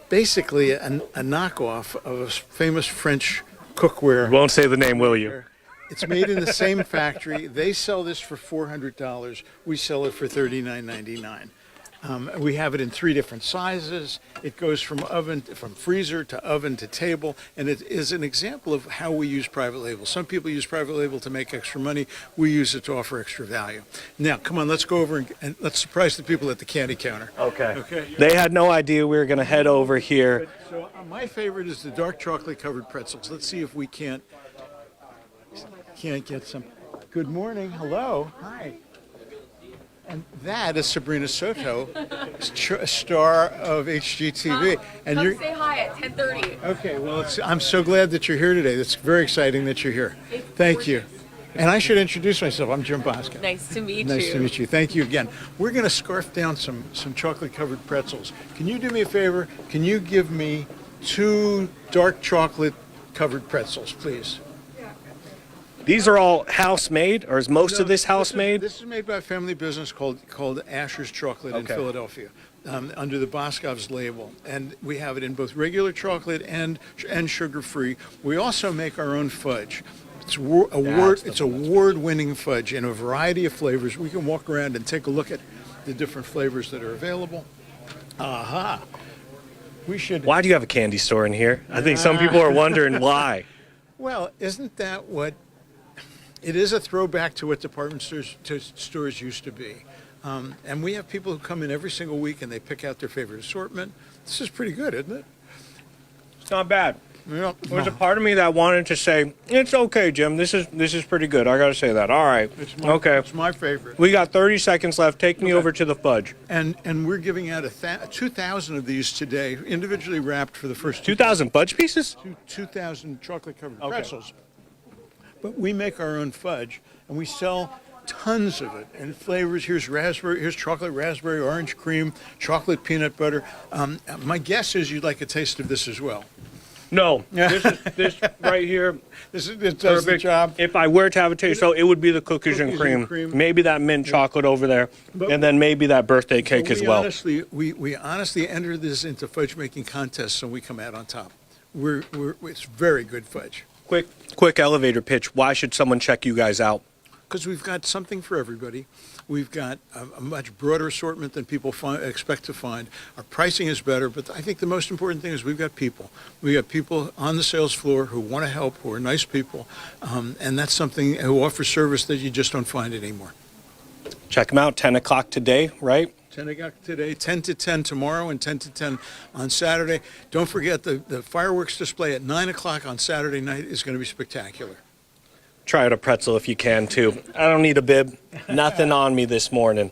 basically a knockoff of a famous French cookware. Won't say the name, will you? It's made in the same factory. They sell this for $400. We sell it for $39.99. We have it in 3 different sizes. It goes from freezer to oven to table, and it is an example of how we use private label. Some people use private label to make extra money. We use it to offer extra value. Now, come on, let's go over and let's surprise the people at the candy counter. Okay. They had no idea we were going to head over here. So my favorite is the dark chocolate covered pretzels. Let's see if we can't get some. Good morning. Hello. Hi. And that is Sabrina Soto, star of HGTV. And Come say hi at 10:30. Okay, well, I'm so glad that you're here today. It's very exciting that you're here. Thank you. And I should introduce myself. I'm Jim Boscov. Nice to meet you. Nice to meet you. Thank you again. We're going to scarf down some chocolate-covered pretzels. Can you do me a favor? Can you give me 2 dark chocolate-covered pretzels, please? These are all house-made, or is most of this house-made? This is made by a family business called Asher's Chocolate in Philadelphia, under the Boscov's label. And we have it in both regular chocolate and sugar-free. We also make our own fudge. It's award-winning fudge in a variety of flavors. We can walk around and take a look at the different flavors that are available. Aha! Why do you have a candy store in here? I think some people are wondering why. Well, isn't that what... It is a throwback to what department stores used to be. And we have people who come in every single week and they pick out their favorite assortment. This is pretty good, isn't it? It's not bad. Yeah. There's a part of me that wanted to say, it's okay, Jim. This is pretty good. I got to say that. All right. It's my favorite. We got 30 seconds left. Take me over to the fudge. And we're giving out 2,000 of these today, individually wrapped for the first 2,000 fudge pieces? 2,000 chocolate-covered pretzels. But we make our own fudge, and we sell tons of it in flavors. Here's chocolate raspberry, orange cream, chocolate peanut butter. My guess is you'd like a taste of this as well. No, this right here. It does the job. If I were to have a taste, so it would be the cookies and cream. Maybe that mint chocolate over there, and then maybe that birthday cake as well. We honestly enter this into fudge making contests, and we come out on top. It's very good fudge. Quick elevator pitch. Why should someone check you guys out? Because we've got something for everybody. We've got a much broader assortment than people expect to find. Our pricing is better, but I think the most important thing is we've got people. We've got people on the sales floor who want to help, who are nice people, and that's something who offers service that you just don't find anymore. Check them out, 10 o'clock today, right? 10 o'clock today, 10 to 10 tomorrow, and 10 to 10 on Saturday. Don't forget the fireworks display at 9 o'clock on Saturday night is going to be spectacular. Try out a pretzel if you can, too. I don't need a bib. Nothing on me this morning.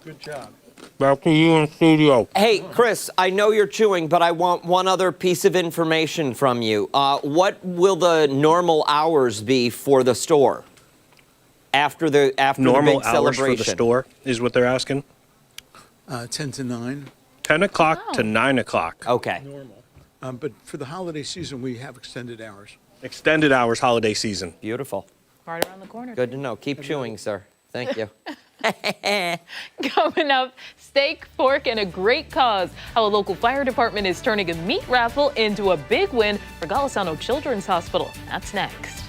Good job. Back to you in studio. Hey, Chris, I know you're chewing, but I want one other piece of information from you. What will the normal hours be for the store after the Normal big hours celebration? for the store is what they're asking? 10 to 9. 10 o'clock to 9 o'clock. Okay. Normal. But for the holiday season, we have extended hours. Extended hours holiday season. Beautiful. Right around the corner. Good to know. Keep chewing, sir. Thank you. Coming up, steak, pork, and a great cause. How a local fire department is turning a meat raffle into a big win for Golisano Children's Hospital. That's next.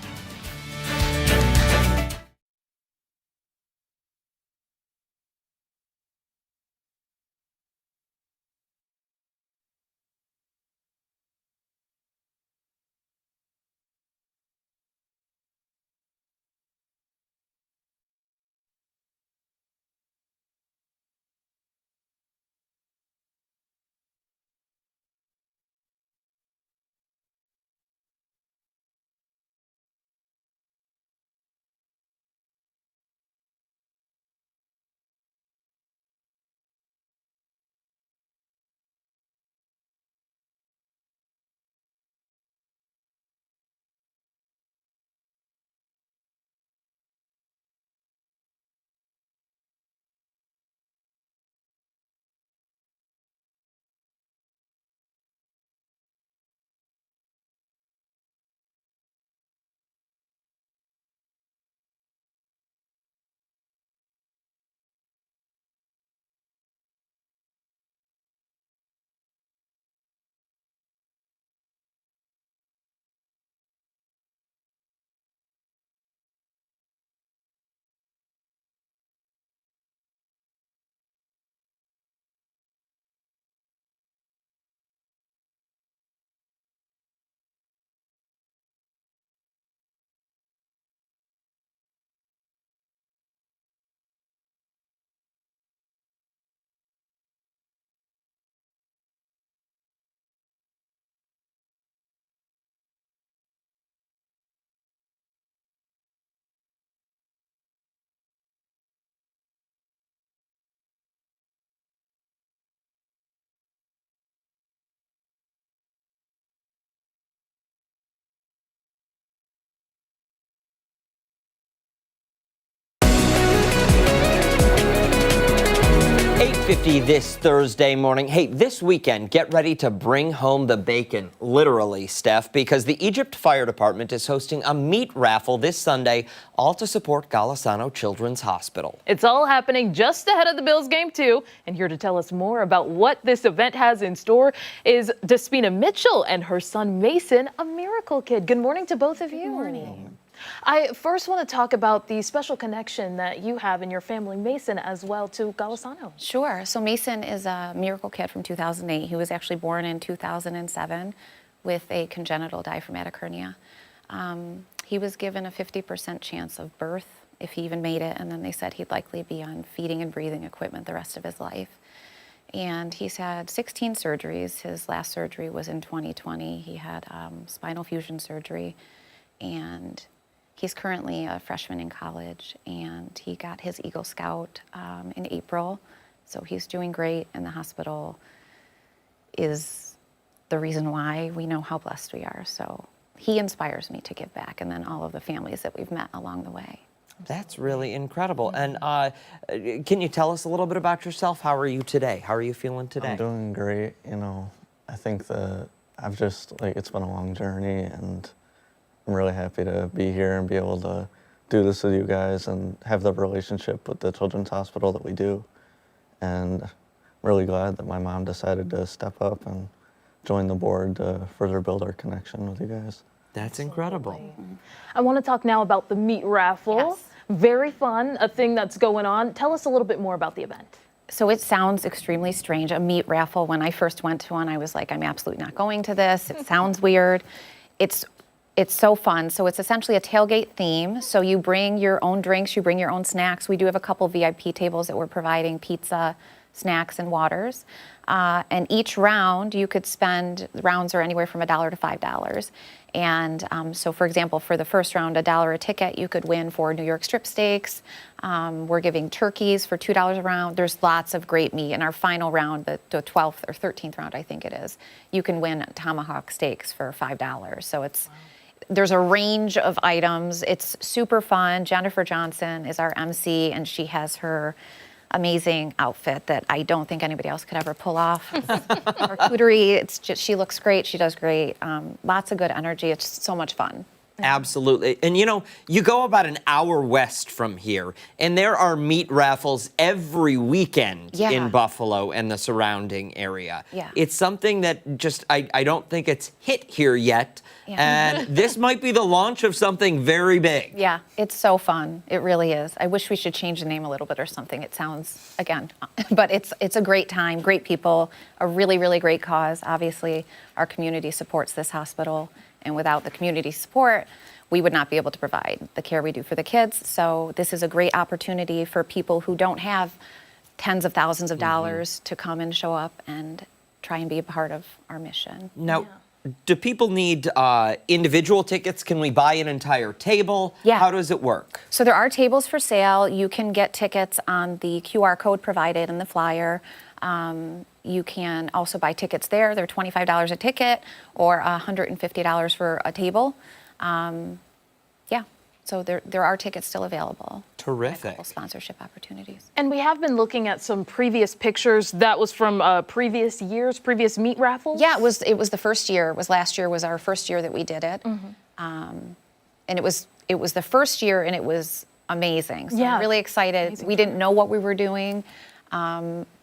.50 this Thursday morning. Hey, this weekend, get ready to bring home the bacon, literally, Steph, because the Egypt Fire Department is hosting a meat raffle this Sunday, all to support Golisano Children's Hospital. It's all happening just ahead of the Bills game, too. And here to tell us more about what this event has in store is Despina Mitchell and her son Mason, a miracle kid. Good morning to both of you. Good morning. I first want to talk about the special connection that you have in your family, Mason, as well, to Golisano. Sure. So Mason is a miracle kid from 2008. He was actually born in 2007 with a congenital diaphragmatic hernia. He was given a 50% chance of birth if he even made it, and then they said he'd likely be on feeding and breathing equipment the rest of his life. And he's had 16 surgeries. His last surgery was in 2020. He had spinal fusion surgery, and he's currently a freshman in college, and he got his Eagle Scout in April, so he's doing great, and the hospital is the reason why we know how blessed we are. So he inspires me to give back, and then all of the families that we've met along the way. That's really incredible. And can you tell us a little bit about yourself? How are you today? How are you feeling today? I'm doing great. You know, I think that I've just, it's been a long journey, and I'm really happy to be here and be able to do this with you guys and have the relationship with the Children's Hospital that we do. And I'm really glad that my mom decided to step up and join the board to further build our connection with you guys. That's incredible. I want to talk now about the meat raffle. Yes. Very fun, a thing that's going on. Tell us a little bit more about the event. So it sounds extremely strange, a meat raffle. When I first went to one, I was like, I'm absolutely not going to this. It sounds weird. It's so fun. So it's essentially a tailgate theme. So you bring your own drinks, you bring your own snacks. We do have a couple VIP tables that we're providing pizza, snacks, and waters. And each round, you could spend, rounds are anywhere from $1 to $5. And so, for example, for the first round, $1 a ticket, you could win 4 New York strip steaks. We're giving turkeys for $2 a round. There's lots of great meat. In our final round, the 12th or 13th round, I think it is, you can win tomahawk steaks for $5. So it's, there's a range of items. It's super fun. Jennifer Johnson is our MC, and she has her amazing outfit that I don't think anybody else could ever pull off. Charcuterie, it's just, she looks great, she does great. Lots of good energy, it's so much fun. Absolutely. And you know, you go about an hour west from here, and there are meat raffles every weekend in Buffalo and the surrounding area. Yeah. It's something that just, I don't think it's hit here yet. And this might be the launch of something very big. Yeah, it's so fun. It really is. I wish we should change the name a little bit or something. It sounds, again, but it's a great time, great people, a really, really great cause. Obviously, our community supports this hospital. And without the community support, we would not be able to provide the care we do for the kids. So this is a great opportunity for people who don't have tens of thousands of dollars to come and show up and try and be a part of our mission. Now, do people need individual tickets? Can we buy an entire table? Yeah. How does it work? So there are tables for sale. You can get tickets on the QR code provided in the flyer. You can also buy tickets there. They're $25 a ticket or $150 for a table. So there are tickets still available. Terrific. A couple sponsorship opportunities. And we have been looking at some previous pictures. That was from previous years, previous meat raffles? Yeah, it was the first year. Last year was our first year that we did it. And it was the first year, and it was amazing. So I'm really excited. Amazing. We didn't know what we were doing.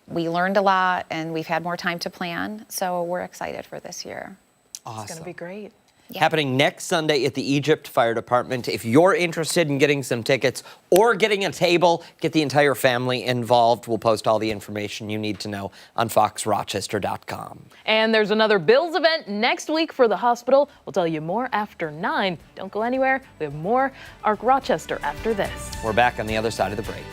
We learned a lot, and we've had more time to plan. So we're excited for this year. Awesome. It's going to be great. Happening next Sunday at the Egypt Fire Department. If you're interested in getting some tickets or getting a table, get the entire family involved. We'll post all the information you need to know on foxrochester.com. And there's another Bills event next week for the hospital. We'll tell you more after 9. Don't go anywhere. We have more Arc Rochester after this. We're back on the other side of the break.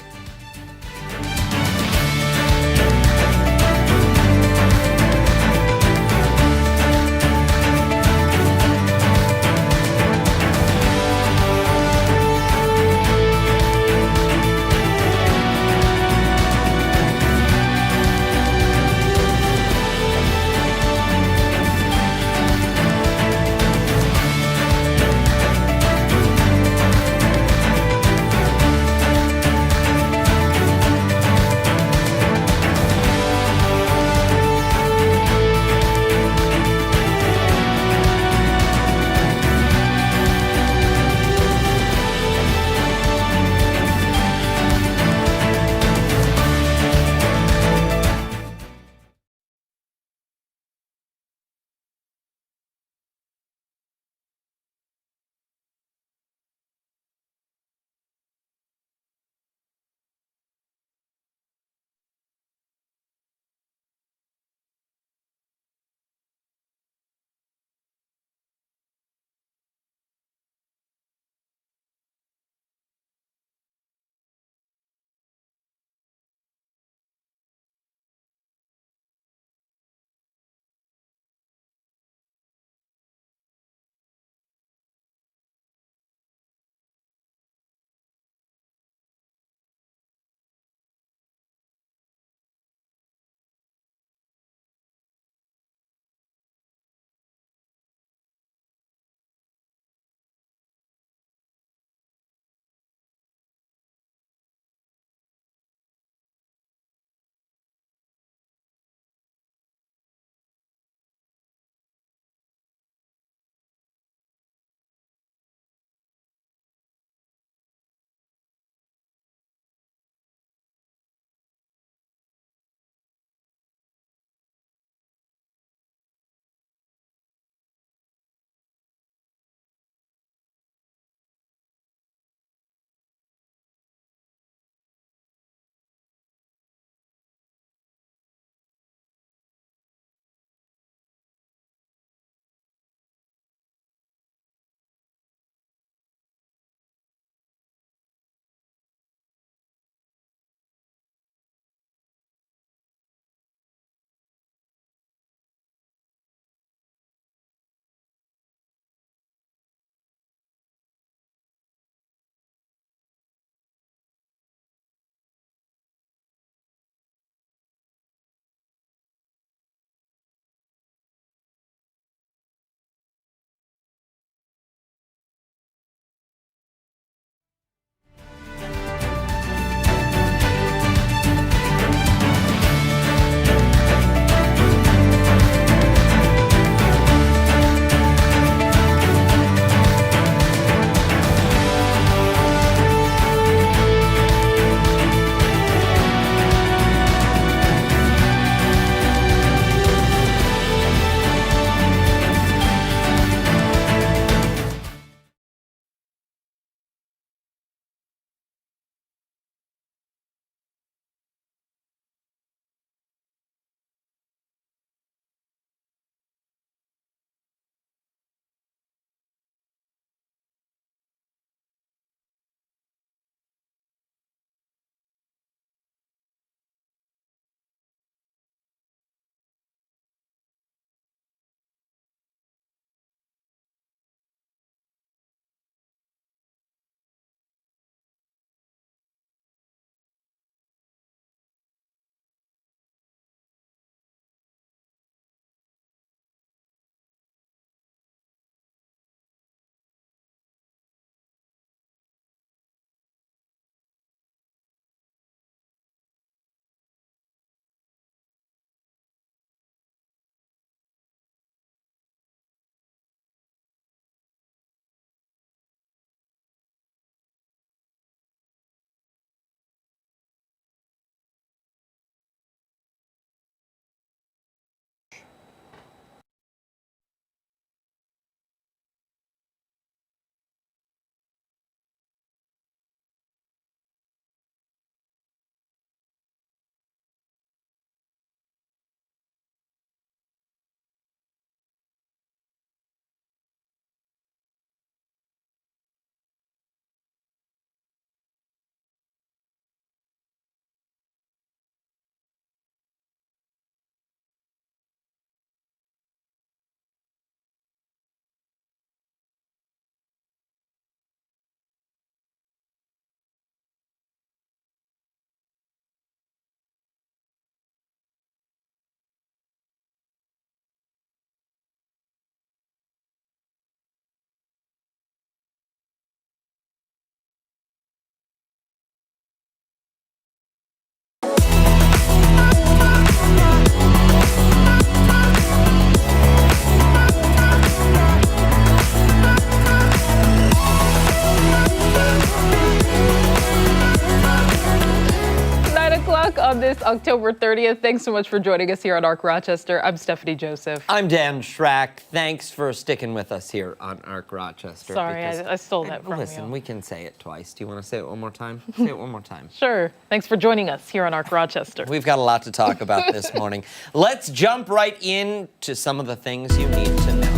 October 30th. Thanks so much for joining us here on Arc Rochester. I'm Stephanie Joseph. I'm Dan Schrack. Thanks for sticking with us here on Arc Rochester. Sorry, I stole that from Listen, you. we can say it twice. Do you want to say it one more time? Say it one more time. Sure. Thanks for joining us here on Arc Rochester. We've got a lot to talk about this morning. Let's jump right into some of the things you need to know.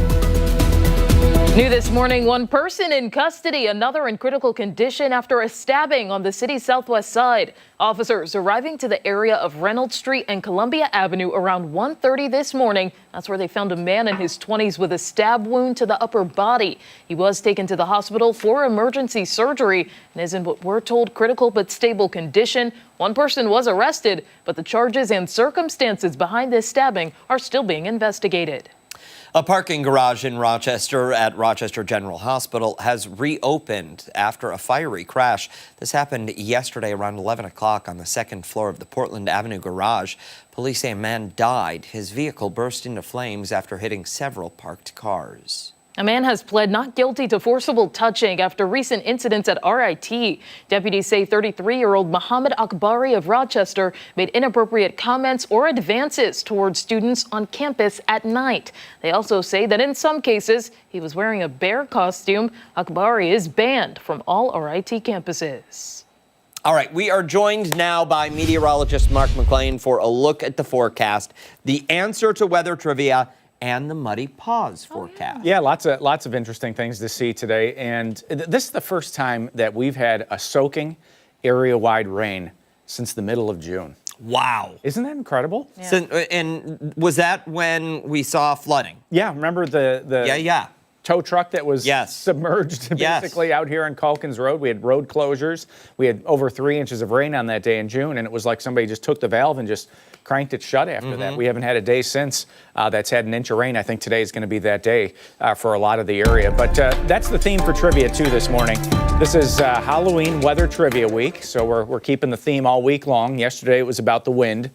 New this morning, one person in custody, another in critical condition after a stabbing on the city's southwest side. Officers arriving to the area of Reynolds Street and Columbia Avenue around 1:30 this morning. That's where they found a man in his 20s with a stab wound to the upper body. He was taken to the hospital for emergency surgery and is in what we're told critical but stable condition. One person was arrested, but the charges and circumstances behind this stabbing are still being investigated. A parking garage in Rochester at Rochester General Hospital has reopened after a fiery crash. This happened yesterday around 11 o'clock on the second floor of the Portland Avenue garage. Police say a man died. His vehicle burst into flames after hitting several parked cars. A man has pled not guilty to forcible touching after recent incidents at RIT. Deputies say 33-year-old Muhammad Akbari of Rochester made inappropriate comments or advances towards students on campus at night. They also say that in some cases, he was wearing a bear costume. Akbari is banned from all RIT campuses. All right, we are joined now by meteorologist Mark McLean for a look at the forecast, the answer to weather trivia, and the Muddy Paws forecast. Yeah, lots of interesting things to see today. And this is the first time that we've had a soaking area-wide rain since the middle of June. Wow. Isn't that incredible? Yeah. So, and was that when we saw flooding? Yeah, remember the Yeah. tow truck that was Yes. submerged Yes. basically out here on Calkins Road? We had road closures. We had over 3 inches of rain on that day in June, and it was like somebody just took the valve and just cranked it shut after that. We haven't had a day since that's had an inch of rain. I think today is going to be that day for a lot of the area. But that's the theme for trivia, too, this morning. This is Halloween Weather Trivia Week, so we're keeping the theme all week long. Yesterday it was about the wind.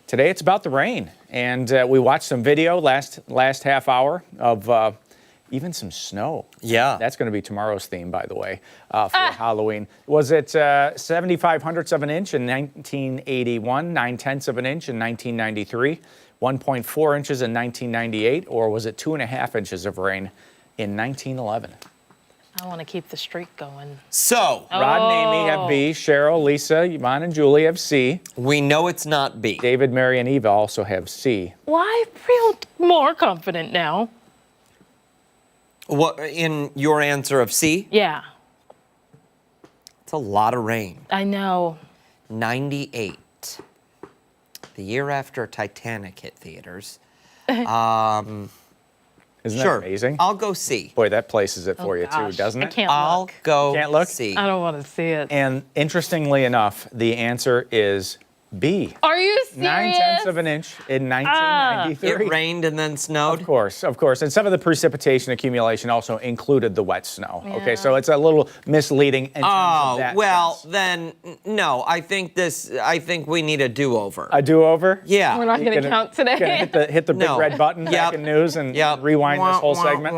Today it's about the rain. And we watched some video last half hour of even some snow. Yeah. That's going to be tomorrow's theme, by the way, for Halloween. Was it 7/500ths of an inch in 1981, 9/10ths of an inch in 1993, 1.4 inches in 1998, or was it 2.5 inches of rain in 1911? I want to keep the streak going. So, Rod and Amy have B, Cheryl, Lisa, Yvonne, and Julie have C. we know it's not B. David, Mary, and Eva also have C. Well, I feel more confident now. What in your answer of C? Yeah, It's a lot of rain. I know. 98. The year after Titanic hit theaters. Isn't Sure. that amazing? I'll go C. Boy, that places it for you, Gosh, too, doesn't it? I can't I'll look. go Can't look? C. I don't want to see it. And interestingly enough, the answer is B. Are you serious? 9/10ths of an inch in 1993. It rained and then snowed. Of course. And some of the precipitation accumulation also included the wet snow. Yeah. Okay, so it's a little misleading in terms of that sense. Then no. I think we need a do-over. A do-over? Yeah. We're not going to count today. Gonna hit the big No. red button back in news and rewind this whole segment.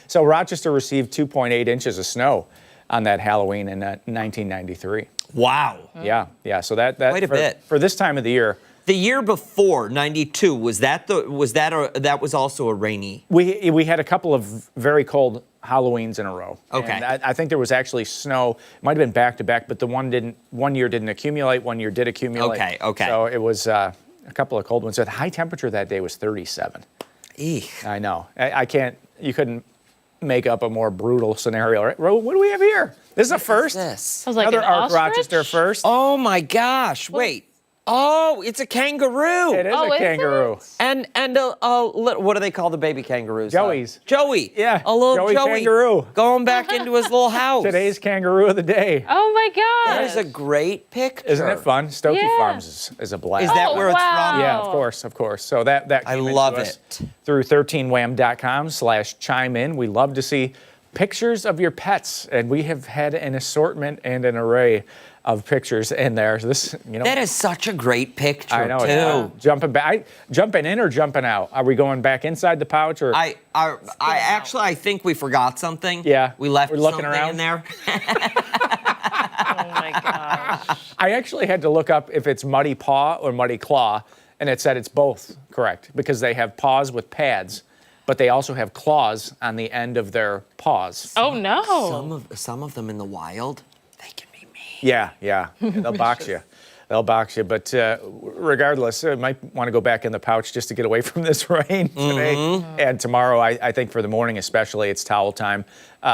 So Rochester received 2.8 inches of snow on that Halloween in 1993. Wow. Yeah. So that Quite a bit. for this time of the year. The year before, 92, was that also a rainy? We had a couple of very cold Halloweens in a row. Okay. And I think there was actually snow. It might have been back to back, but one year didn't accumulate. One year did accumulate. Okay. So it was a couple of cold ones. The high temperature that day was 37. Eek. I know. You couldn't make up a more brutal scenario. Right? What do we have here? This is a first. This. I was like, Another an Arc ostrich? Rochester first. Oh my gosh! Wait. Oh, it's a kangaroo. It is Oh, a is kangaroo. it? And what do they call the baby kangaroos? Joeys. Joey. Yeah, A little Joey Joey. kangaroo. Going back into his little house. Today's kangaroo of the day. Oh my God. That is a great picture. Isn't it fun? Stokey Yeah. Farms is a blast. Is that Oh, where it's wow. from? Yeah, of course. So that I came into love us it. through 13wham.com/chime in. We love to see pictures of your pets, and we have had an assortment and an array of pictures in there. This, That is such a great picture, I know. too. Yeah. Jumping in or jumping out? Are we going back inside the pouch or? I think we forgot something. Yeah. We left We're looking something around. in there. Oh my my gosh. I actually had to look up if it's muddy paw or muddy claw, and it said it's both correct because they have paws with pads, but they also have claws on the end of their paws. Oh no. Some of them in the wild, they can be mean. Yeah. They'll box you. They'll box you. But regardless, I might want to go back in the pouch just to get away from this rain today. And tomorrow, I think for the morning especially, it's towel time.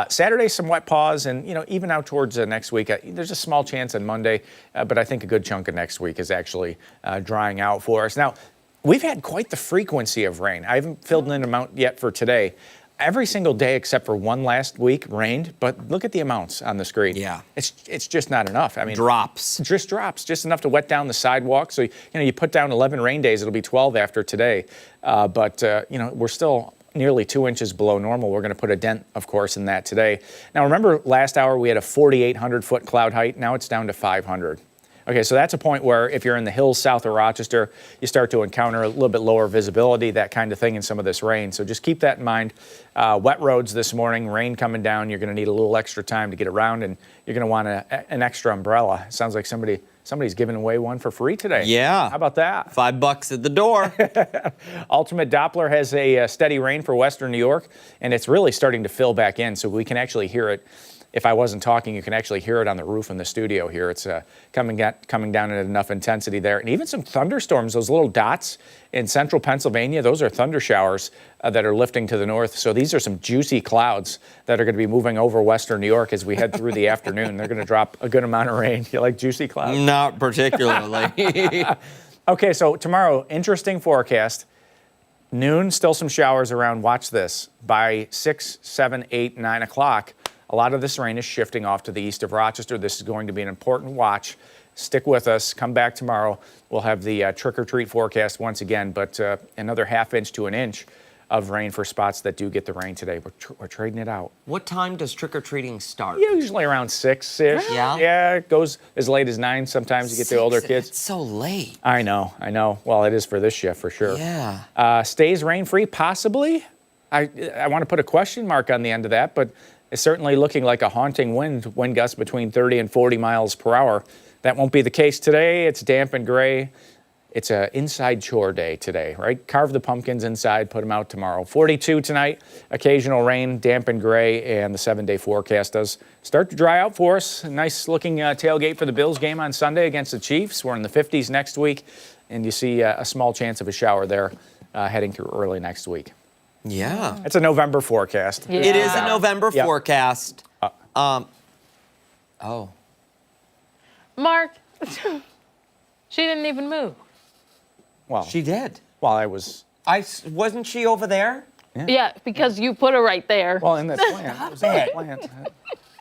Saturday, some wet paws, and even out towards next week, there's a small chance on Monday, but I think a good chunk of next week is actually drying out for us. Now, we've had quite the frequency of rain. I haven't filled in an amount yet for today. Every single day except for one last week rained, but look at the amounts on the screen. Yeah. It's just not enough. I mean, Drops. just drops, just enough to wet down the sidewalk. So, you put down 11 rain days, it'll be 12 after today. But we're still nearly 2 inches below normal. We're going to put a dent, of course, in that today. Now, remember last hour we had a 4,800-foot cloud height. Now it's down to 500. Okay, so that's a point where if you're in the hills south of Rochester, you start to encounter a little bit lower visibility, that kind of thing in some of this rain. So just keep that in mind. Wet roads this morning, rain coming down. You're going to need a little extra time to get around, and you're going to want an extra umbrella. It sounds like somebody's giving away one for free today. Yeah. How about that? $5 at the door. Ultimate Doppler has a steady rain for western New York, and it's really starting to fill back in, so we can actually hear it. If I wasn't talking, you can actually hear it on the roof in the studio here. It's coming down at enough intensity there. And even some thunderstorms, those little dots in central Pennsylvania, those are thunder showers that are lifting to the north. So these are some juicy clouds that are going to be moving over western New York as we head through the afternoon. They're going to drop a good amount of rain. You like juicy clouds? Not particularly. Okay, so tomorrow, interesting forecast. Noon, still some showers around. Watch this. By 6, 7, 8, 9 o'clock, a lot of this rain is shifting off to the east of Rochester. This is going to be an important watch. Stick with us. Come back tomorrow. We'll have the trick-or-treat forecast once again, but another half inch to an inch of rain for spots that do get the rain today. We're trading it out. What time does trick-or-treating start? Usually around 6-ish. Yeah? Yeah, it goes as late as 9 sometimes. You get the older kids. It's so late. I know. Well, it is for this shift for sure. Yeah. Stays rain-free, possibly. I want to put a question mark on the end of that, but it's certainly looking like a haunting wind gusts between 30 and 40 miles per hour. That won't be the case today. It's damp and gray. It's an inside chore day today, right? Carve the pumpkins inside, put them out tomorrow. 42 tonight, occasional rain, damp and gray, and the 7-day forecast does start to dry out for us. A nice looking tailgate for the Bills game on Sunday against the Chiefs. We're in the 50s next week, and you see a small chance of a shower there heading through early next week. Yeah. It's a November forecast. Yeah. It is a November Yep. forecast. Mark, she didn't even move. Well, She did. well, I was, Wasn't she over there? Yeah, because you put her right there. well, in the plant. It was in the plant.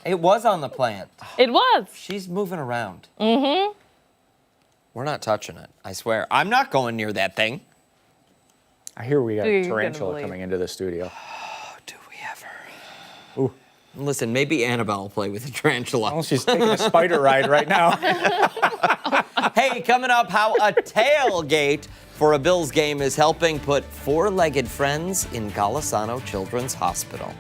It was on the plant. It was. She's moving around. Mm-hmm. We're not touching it, I swear. I'm not going near that thing. I hear we got You're a gonna tarantula believe. coming into the studio. Do we ever? Ooh. Listen, maybe Annabelle will play with the tarantula. Well, she's taking a spider ride right now. Hey, coming up, how a tailgate for a Bills game is helping put four-legged friends in Golisano Children's Hospital.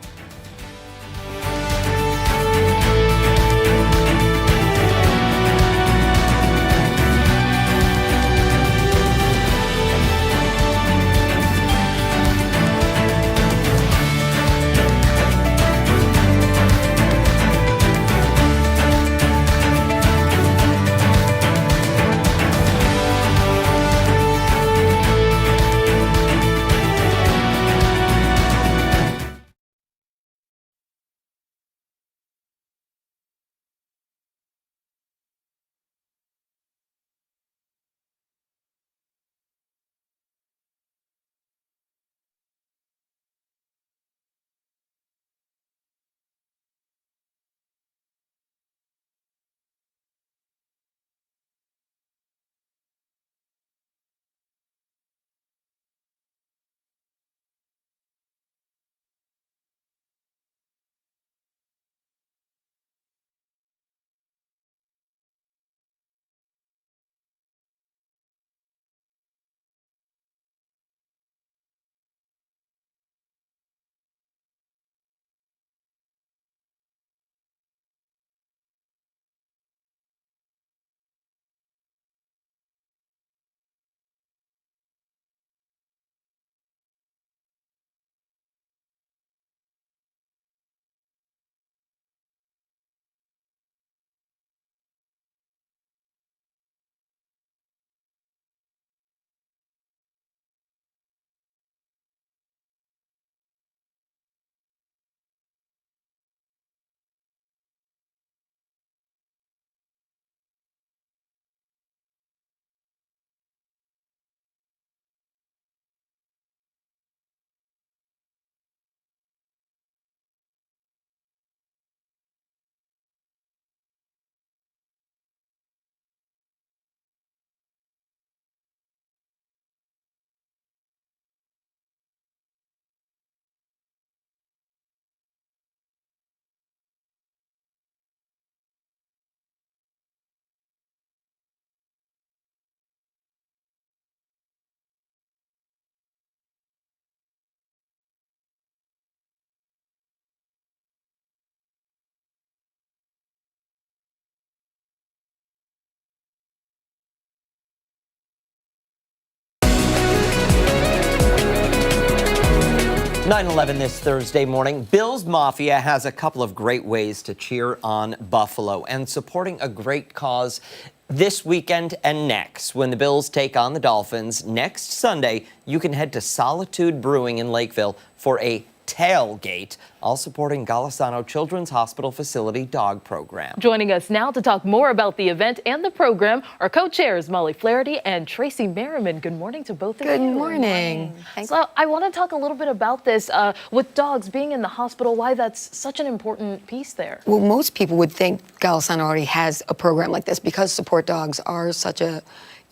9/11 this Thursday morning. Bills Mafia has a couple of great ways to cheer on Buffalo and supporting a great cause this weekend and next. When the Bills take on the Dolphins next Sunday, you can head to Solitude Brewing in Lakeville for a tailgate, all supporting Golisano Children's Hospital Facility dog program. Joining us now to talk more about the event and the program are co-chairs Molly Flaherty and Tracy Merriman. Good morning to both of you. Good morning. So I want to talk a little bit about this with dogs being in the hospital, why that's such an important piece there. Well, most people would think Golisano already has a program like this because support dogs are such a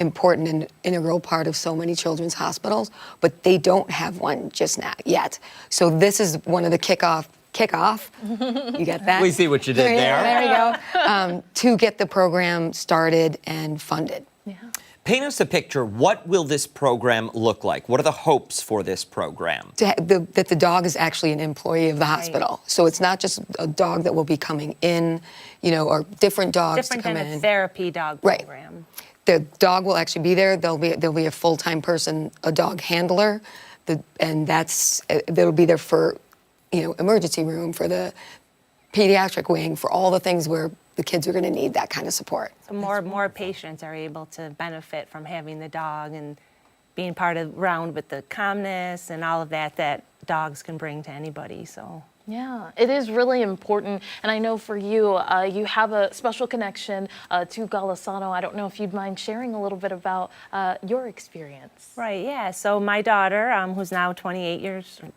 important and integral part of so many children's hospitals, but they don't have one just now yet. So this is one of the kickoff. You get that? We see what you did there. There we go. To get the program started and funded. Yeah. Paint us a picture. What will this program look like? What are the hopes for this program? That the dog is actually an employee of the hospital. So it's not just a dog that will be coming in, or different dogs to come Different in. kind of therapy dog Right. program. The dog will actually be there. There'll be a full-time person, a dog handler, and that'll be there for, emergency room, for the pediatric wing, for all the things where the kids are going to need that kind of support. So more patients are able to benefit from having the dog and being around with the calmness and all of that dogs can bring to anybody. So. Yeah, it is really important. And I know for you, you have a special connection to Golisano. I don't know if you'd mind sharing a little bit about your experience. Right, yeah. So my daughter, who's now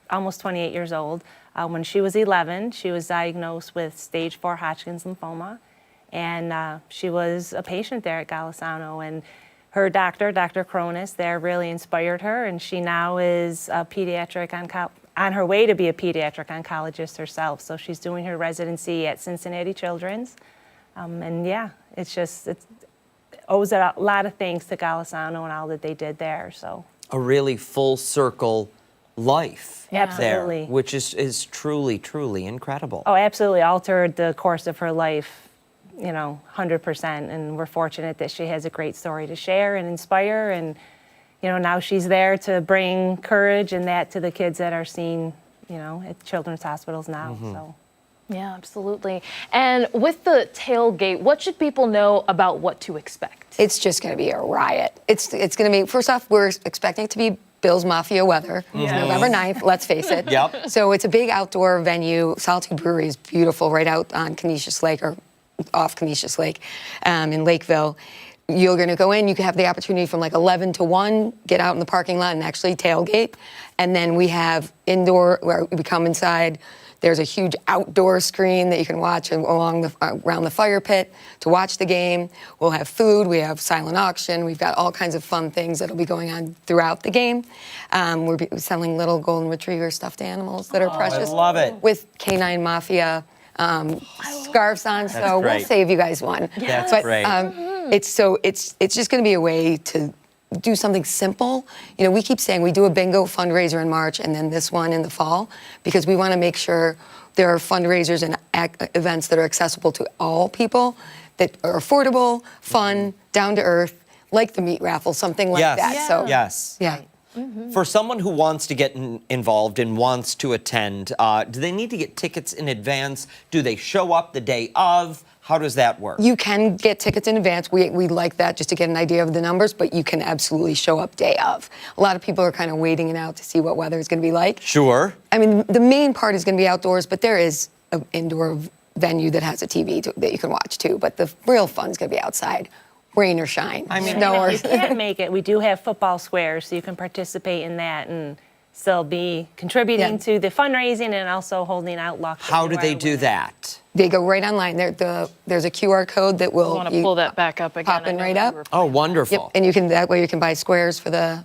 almost 28 years old, when she was 11, she was diagnosed with stage 4 Hodgkin's lymphoma. And she was a patient there at Golisano. And her doctor, Dr. Cronus, there really inspired her. And she now is a pediatric on her way to be a pediatric oncologist herself. So she's doing her residency at Cincinnati Children's. And yeah, it owes a lot of thanks to Golisano and all that they did there. So A really full circle life Absolutely. there, which is truly, truly incredible. Oh, absolutely altered the course of her life, 100%. And we're fortunate that she has a great story to share and inspire. And now she's there to bring courage and that to the kids that are seen, at children's hospitals now. So. Yeah, absolutely. And with the tailgate, what should people know about what to expect? It's just going to be a riot. It's going to be, first off, we're expecting it to be Bills Mafia weather. It's November 9th, let's face it. Yep. So it's a big outdoor venue. Solitude Brewery is beautiful, right out on Canisius Lake, or off Canisius Lake in Lakeville. You're going to go in, you can have the opportunity from like 11 to 1, get out in the parking lot and actually tailgate. And then we have indoor, where we come inside, there's a huge outdoor screen that you can watch around the fire pit to watch the game. We'll have food, we have silent auction, we've got all kinds of fun things that'll be going on throughout the game. We're selling little golden retriever stuffed animals that are precious. I love it. With Canine Mafia scarves on, so we'll great. save you guys one. That's But, great. It's just going to be a way to do something simple. We keep saying we do a bingo fundraiser in March and then this one in the fall because we want to make sure there are fundraisers and events that are accessible to all people, that are affordable, fun, down to earth, like the meat raffle, something like Yes. that. Yeah. So Yes. yeah. For someone who wants to get involved and wants to attend, do they need to get tickets in advance? Do they show up the day of? How does that work? You can get tickets in advance. We like that just to get an idea of the numbers, but you can absolutely show up day of. A lot of people are kind of waiting it out to see what weather is going to be like. Sure. I mean, the main part is going to be outdoors, but there is an indoor venue that has a TV that you can watch too. But the real fun is going to be outside, rain or shine, snow or If you can't make it, we do have football squares, so you can participate in that and still be contributing to the fundraising and also holding out luck. How do they do that? They go right online. There's a QR code that will I want to pull that back up again. pop in right up. Oh, wonderful. Yep, and that way you can buy squares for the,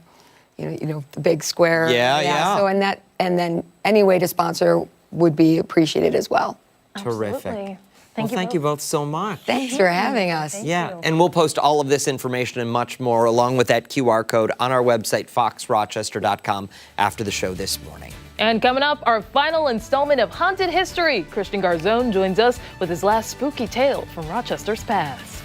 the big square. Yeah. So and then any way to sponsor would be appreciated as well. Terrific. Absolutely. Thank you both so much. Thanks for having us. Yeah, and we'll post all of this information and much more along with that QR code on our website, foxrochester.com, after the show this morning. And coming up, our final installment of Haunted History. Christian Garzone joins us with his last spooky tale from Rochester's past.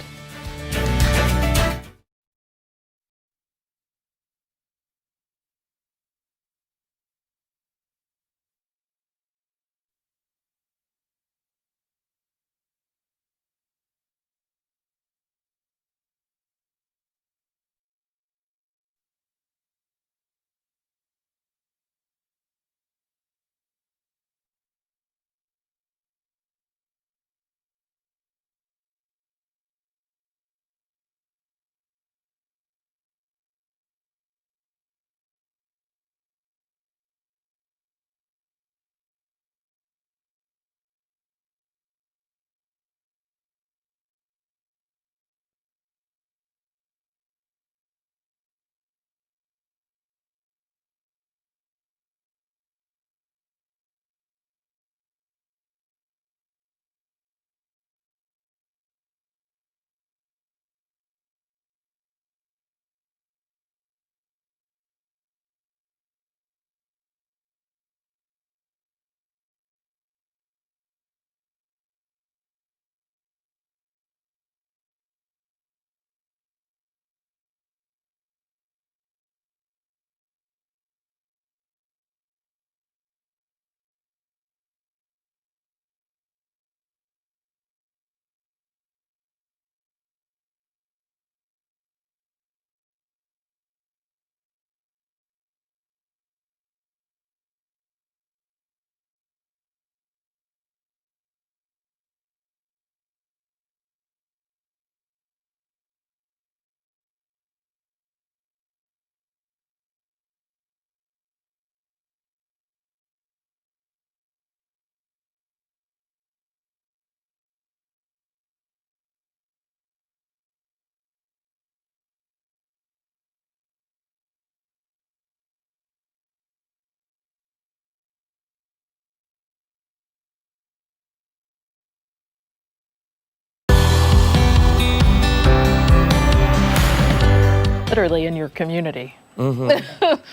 literally in your community. It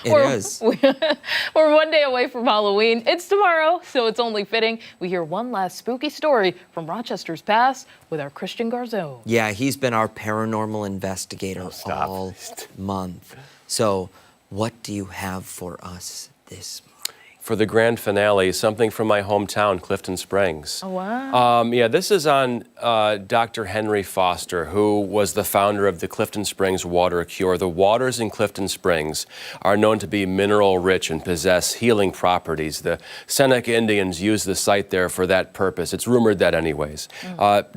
is. We're one day away from Halloween. It's tomorrow, so it's only fitting we hear one last spooky story from Rochester's past with our Christian Garzone. Yeah, he's been our paranormal investigator all month. So, what do you have for us this morning? For the grand finale, something from my hometown, Clifton Springs. Oh, wow. Yeah, this is on Dr. Henry Foster, who was the founder of the Clifton Springs Water Cure. The waters in Clifton Springs are known to be mineral rich and possess healing properties. The Seneca Indians use the site there for that purpose. It's rumored that anyways.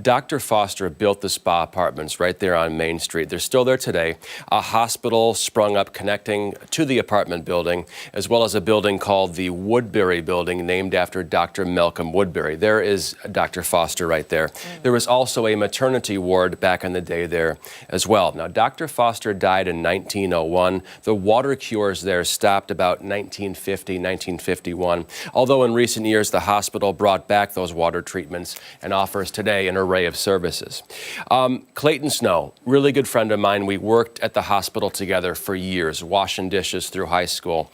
Dr. Foster built the spa apartments right there on Main Street. They're still there today. A hospital sprung up connecting to the apartment building, as well as a building called the Woodbury Building, named after Dr. Malcolm Woodbury. There is Dr. Foster right there. There was also a maternity ward back in the day there as well. Now, Dr. Foster died in 1901. The water cures there stopped about 1950, 1951, although in recent years the hospital brought back those water treatments and offers today an array of services. Clayton Snow, really good friend of mine. We worked at the hospital together for years, washing dishes through high school.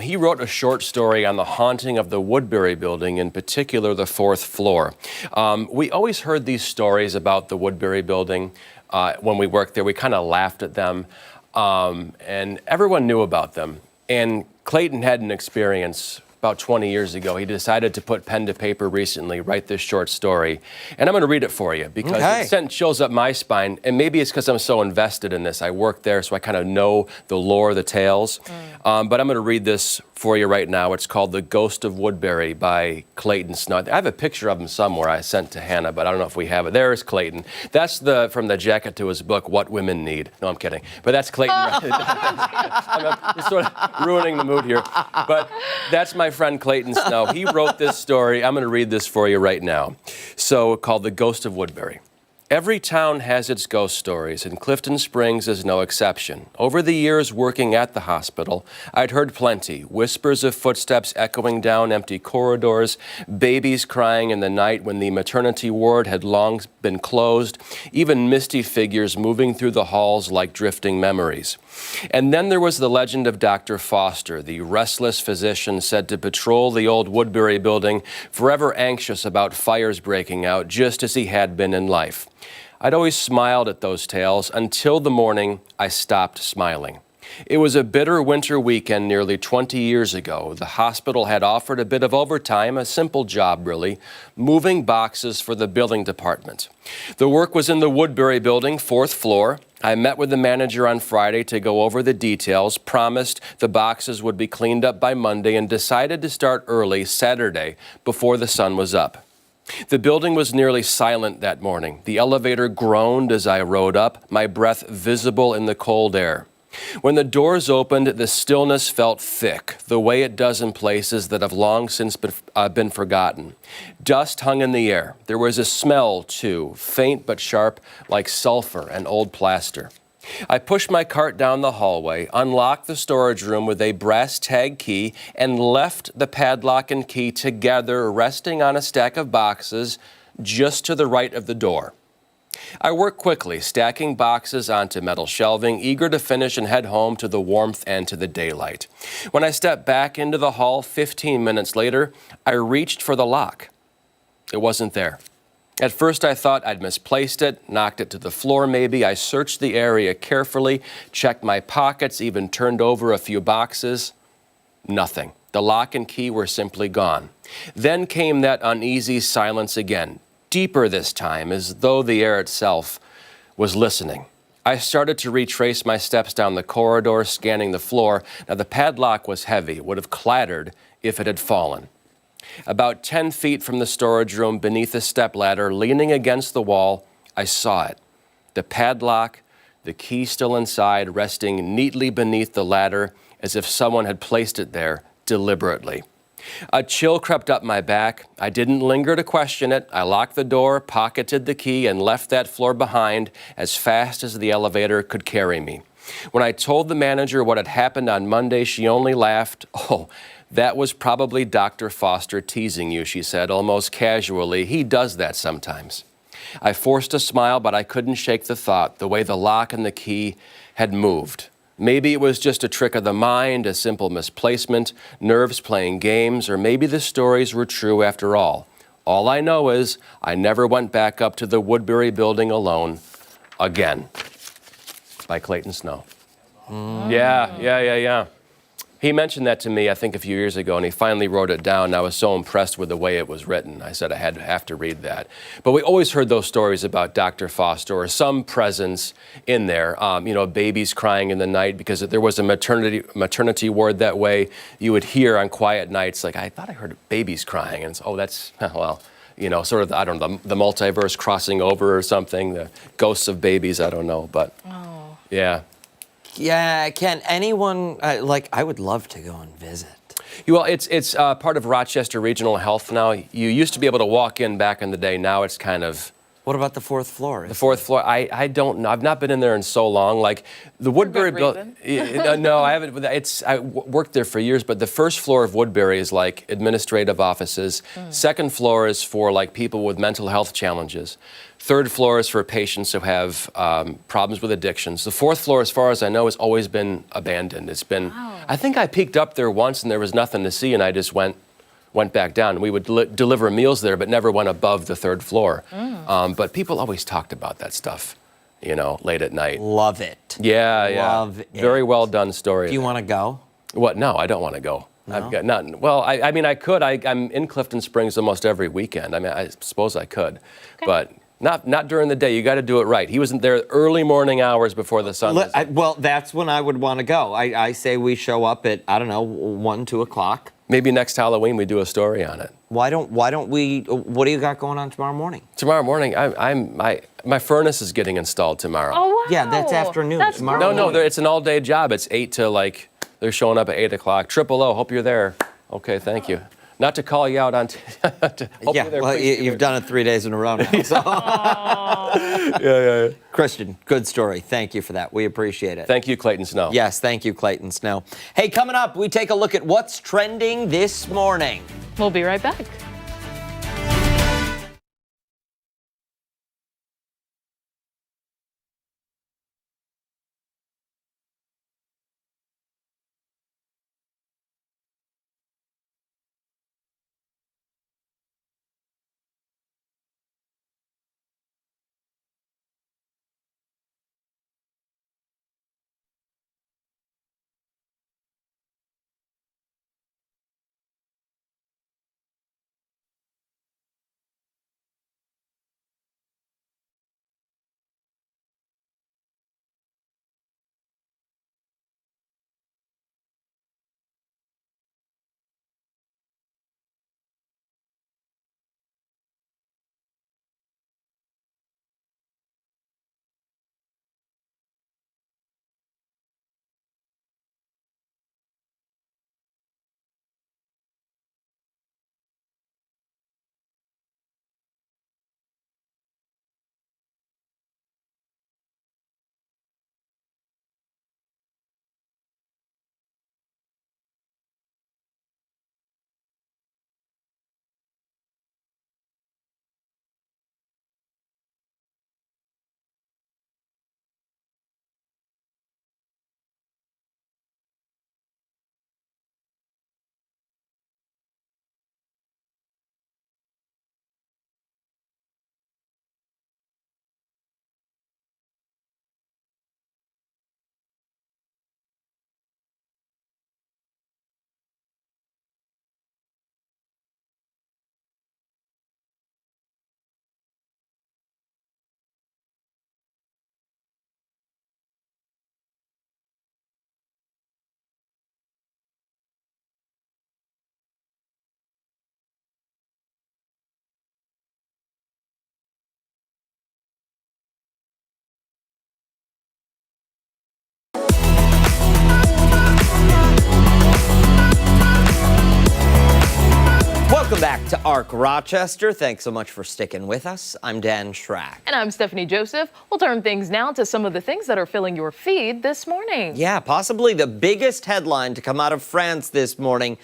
He wrote a short story on the haunting of the Woodbury Building, in particular the 4th floor. We always heard these stories about the Woodbury Building when we worked there. We kind of laughed at them, and everyone knew about them. And Clayton had an experience about 20 years ago. He decided to put pen to paper recently, write this short story. And I'm going to read it for you because it sent chills up my spine. And maybe it's because I'm so invested in this. I work there, so I kind of know the lore, the tales. But I'm going to read this for you right now. It's called The Ghost of Woodbury by Clayton Snow. I have a picture of him somewhere I sent to Hannah, but I don't know if we have it. There's Clayton. That's from the jacket to his book, What Women Need. No, I'm kidding. But that's Clayton. I'm just sort of ruining the mood here. But that's my friend Clayton Snow. He wrote this story. I'm going to read this for you right now. So, called The Ghost of Woodbury. Every town has its ghost stories, and Clifton Springs is no exception. Over the years working at the hospital, I'd heard plenty. Whispers of footsteps echoing down empty corridors, babies crying in the night when the maternity ward had long been closed, even misty figures moving through the halls like drifting memories. And then there was the legend of Dr. Foster, the restless physician said to patrol the old Woodbury Building, forever anxious about fires breaking out, just as he had been in life. I'd always smiled at those tales until the morning I stopped smiling. It was a bitter winter weekend nearly 20 years ago. The hospital had offered a bit of overtime, a simple job really, moving boxes for the billing department. The work was in the Woodbury Building, 4th floor. I met with the manager on Friday to go over the details, promised the boxes would be cleaned up by Monday, and decided to start early Saturday before the sun was up. The building was nearly silent that morning. The elevator groaned as I rode up, my breath visible in the cold air. When the doors opened, the stillness felt thick, the way it does in places that have long since been forgotten. Dust hung in the air. There was a smell, too, faint but sharp, like sulfur and old plaster. I pushed my cart down the hallway, unlocked the storage room with a brass tag key, and left the padlock and key together, resting on a stack of boxes just to the right of the door. I worked quickly, stacking boxes onto metal shelving, eager to finish and head home to the warmth and to the daylight. When I stepped back into the hall 15 minutes later, I reached for the lock. It wasn't there. At first I thought I'd misplaced it, knocked it to the floor maybe. I searched the area carefully, checked my pockets, even turned over a few boxes. Nothing. The lock and key were simply gone. Then came that uneasy silence again, deeper this time, as though the air itself was listening. I started to retrace my steps down the corridor, scanning the floor. Now, the padlock was heavy. It would have clattered if it had fallen. About 10 feet from the storage room, beneath a stepladder, leaning against the wall, I saw it. The padlock, the key still inside, resting neatly beneath the ladder, as if someone had placed it there deliberately. A chill crept up my back. I didn't linger to question it. I locked the door, pocketed the key, and left that floor behind as fast as the elevator could carry me. When I told the manager what had happened on Monday, she only laughed. "Oh, that was probably Dr. Foster teasing you," she said, almost casually. "He does that sometimes." I forced a smile, but I couldn't shake the thought, the way the lock and the key had moved. Maybe it was just a trick of the mind, a simple misplacement, nerves playing games, or maybe the stories were true after all. All I know is I never went back up to the Woodbury building alone again. By Clayton Snow. Yeah. He mentioned that to me, I think, a few years ago, and he finally wrote it down, and I was so impressed with the way it was written. I said I have to read that. But we always heard those stories about Dr. Foster or some presence in there, babies crying in the night, because there was a maternity ward that way. You would hear on quiet nights, like, I thought I heard babies crying, and it's, that's, well, sort of, I don't know, the multiverse crossing over or something, the ghosts of babies, I don't know, but yeah. Yeah, can anyone, I would love to go and visit. Well, it's part of Rochester Regional Health now. You used to be able to walk in back in the day. Now it's kind of... What about the fourth floor? The fourth floor, I don't know. I've not been in there in so long. Like the Woodbury building. No, I haven't. I worked there for years, but the first floor of Woodbury is like administrative offices. Second floor is for like people with mental health challenges. Third floor is for patients who have problems with addictions. The fourth floor, as far as I know, has always been abandoned. It's been. Wow. I think I peeked up there once and there was nothing to see, and I just went back down. We would deliver meals there, but never went above the third floor. But people always talked about that stuff, late at night. Love it. Yeah. Love it. Very well done story. Do you want to go? What? No, I don't want to go. No? I've got nothing. Well, I mean, I could. I'm in Clifton Springs almost every weekend. I mean, I suppose I could, but not during the day. You got to do it right. He wasn't there early morning hours before the sun. Well, that's when I would want to go. I say we show up at 1, 2 o'clock. Maybe next Halloween we do a story on it. Why don't we? What do you got going on tomorrow morning? Tomorrow morning, my furnace is getting installed tomorrow. Oh wow! Yeah, that's afternoon. That's tomorrow. No, it's an all-day job. It's 8 to they're showing up at 8 o'clock. Triple O, hope you're there. Okay, thank you. Not to call you out on. You've done it 3 days in a row now. So. Yeah. Christian, good story. Thank you for that. We appreciate it. Thank you, Clayton Snow. Yes, thank you, Clayton Snow. Hey, coming up, we take a look at what's trending this morning. We'll be right back. Welcome back to ARC Rochester. Thanks so much for sticking with us. I'm Dan Schrack. And I'm Stephanie Joseph. We'll turn things now to some of the things that are filling your feed this morning. Yeah, possibly the biggest headline to come out of France this morning.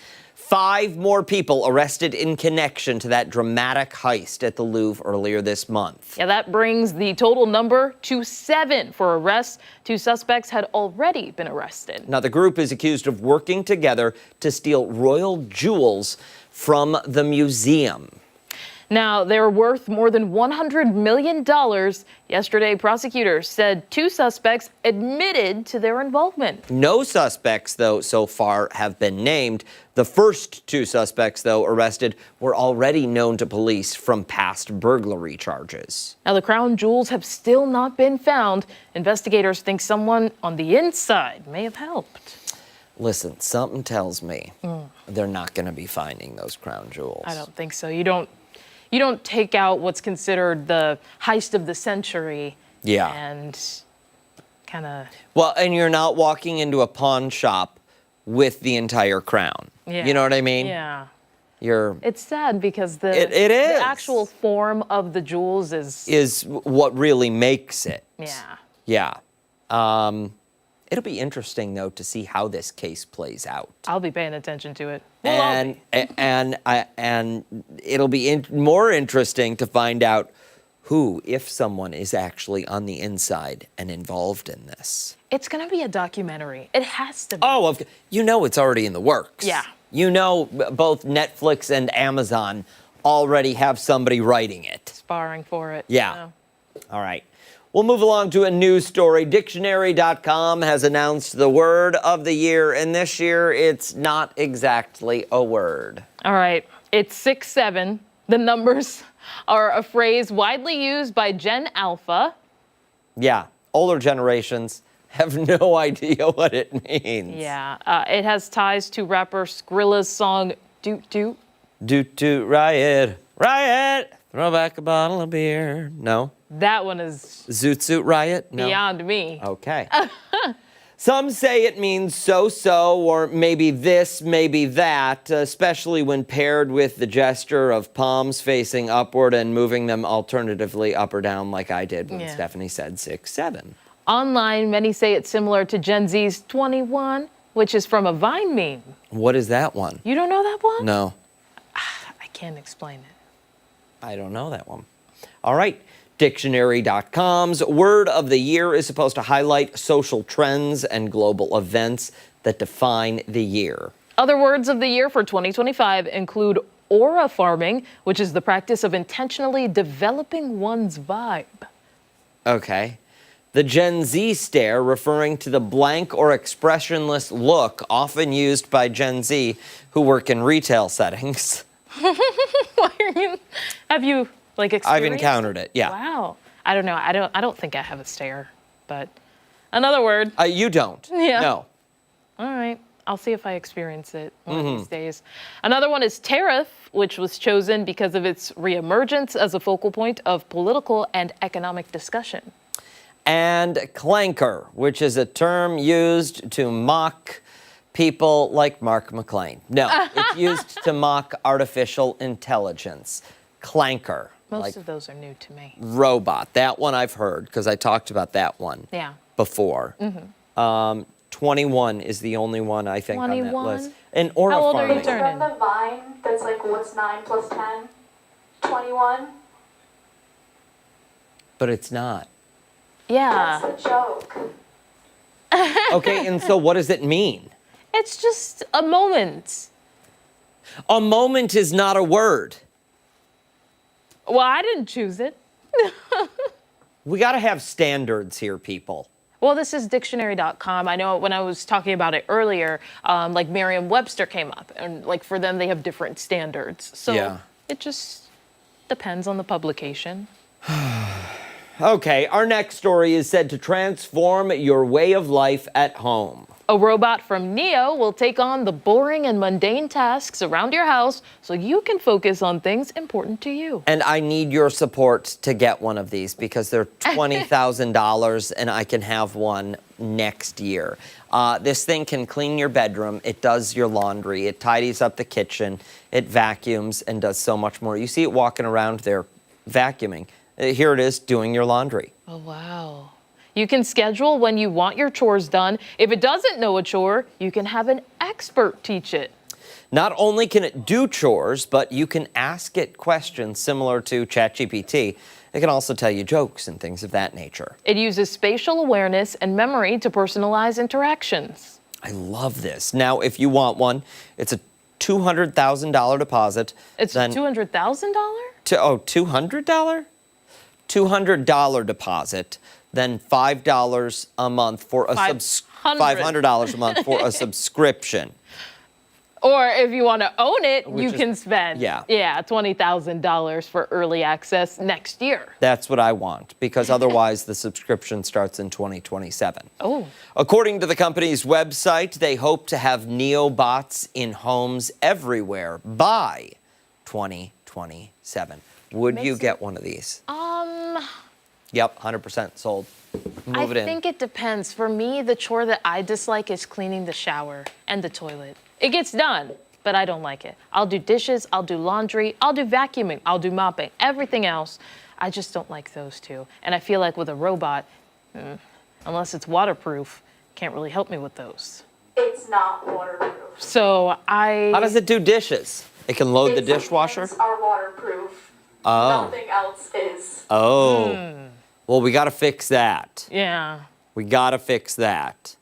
5 more people arrested in connection to that dramatic heist at the Louvre earlier this month. Yeah, that brings the total number to 7 for arrests. 2 suspects had already been arrested. Now, the group is accused of working together to steal royal jewels from the museum. Now, they're worth more than $100 million. Yesterday, prosecutors said 2 suspects admitted to their involvement. No suspects, though, so far have been named. The first 2 suspects, though, arrested were already known to police from past burglary charges. Now, the crown jewels have still not been found. Investigators think someone on the inside may have helped. Listen, something tells me they're not going to be finding those crown jewels. I don't think so. You don't take out what's considered the heist of the century. Yeah. And kind of. Well, and you're not walking into a pawn shop with the entire crown. Yeah. You know what I mean? Yeah. You're. It's sad because It is. the actual form of the jewels is what really makes it. Yeah. Yeah. It'll be interesting, though, to see how this case plays out. I'll be paying attention to it. Well, and it'll be more interesting to find out who, if someone, is actually on the inside and involved in this. it's going to be a documentary. It has to be. Oh, you know it's already in the works. Yeah. You know both Netflix and Amazon already have somebody writing it. Sparring for it. Yeah. All right. We'll move along to a news story. Dictionary.com has announced the word of the year, and this year it's not exactly a word. All right. It's 6-7. The numbers are a phrase widely used by Gen Alpha. Yeah. Older generations have no idea what it means. Yeah. It has ties to rapper Skrilla's song Doot Doot. Doot Doot Riot. Riot. Throw back a bottle of beer. No. That one is Zoot Suit Riot? No. beyond me. Okay. Some say it means so-so, or maybe this, maybe that, especially when paired with the gesture of palms facing upward and moving them alternatively up or down like I did when Stephanie said 6-7. Online, many say it's similar to Gen Z's 21, which is from a Vine meme. What is that one? You don't know that one? No. I can't explain it. I don't know that one. All right. Dictionary.com's word of the year is supposed to highlight social trends and global events that define the year. Other words of the year for 2025 include aura farming, which is the practice of intentionally developing one's vibe. Okay. The Gen Z stare, referring to the blank or expressionless look often used by Gen Z who work in retail settings. Have you experienced? I've encountered it, yeah. Wow. I don't know. I don't think I have a stare, but another word. You don't? Yeah. No. All right. I'll see if I experience it one of these days. Another one is tariff, which was chosen because of its reemergence as a focal point of political and economic discussion. And clanker, which is a term used to mock people like Mark McLean. No, it's used to mock artificial intelligence. Clanker. Most of those are new to me. Robot. That one I've heard because I talked about that one before. 21 is the only one I think 21? On that list. And aura How old farming. are you turning? From the Vine, that's like, what's 9 plus 10? 21? But it's not. Yeah. That's a joke. Okay, and so what does it mean? It's just a moment. A moment is not a word. Well, I didn't choose it. We got to have standards here, people. Well, this is dictionary.com. I know when I was talking about it earlier, like Merriam-Webster came up, and for them, they have different standards. So it just depends on the publication. Okay, our next story is said to transform your way of life at home. A robot from Neo will take on the boring and mundane tasks around your house so you can focus on things important to you. And I need your support to get one of these because they're $20,000 and I can have one next year. This thing can clean your bedroom. It does your laundry. It tidies up the kitchen. It vacuums and does so much more. You see it walking around there vacuuming. Here it is doing your laundry. Oh, wow. You can schedule when you want your chores done. If it doesn't know a chore, you can have an expert teach it. Not only can it do chores, but you can ask it questions similar to ChatGPT. It can also tell you jokes and things of that nature. It uses spatial awareness and memory to personalize interactions. I love this. Now, if you want one, it's a $200,000 deposit. It's $200,000? $200? $200 deposit, then $5 a month for a $500 a month for a subscription. Or if you want to own it, you can spend yeah, $20,000 for early access next year. That's what I want, because otherwise the subscription starts in 2027. Oh. According to the company's website, they hope to have Neobots in homes everywhere by 2027. Would you get one of these? Yep, 100% sold. Move it in. I think it depends. For me, the chore that I dislike is cleaning the shower and the toilet. It gets done, but I don't like it. I'll do dishes, I'll do laundry, I'll do vacuuming, I'll do mopping. Everything else, I just don't like those two. And I feel like with a robot, unless it's waterproof, can't really help me with those. It's not waterproof. So How does it do dishes? It can load the dishwasher? It's are waterproof. Oh. Nothing else is. Oh. Well, we got to fix that. Yeah. We got to fix that.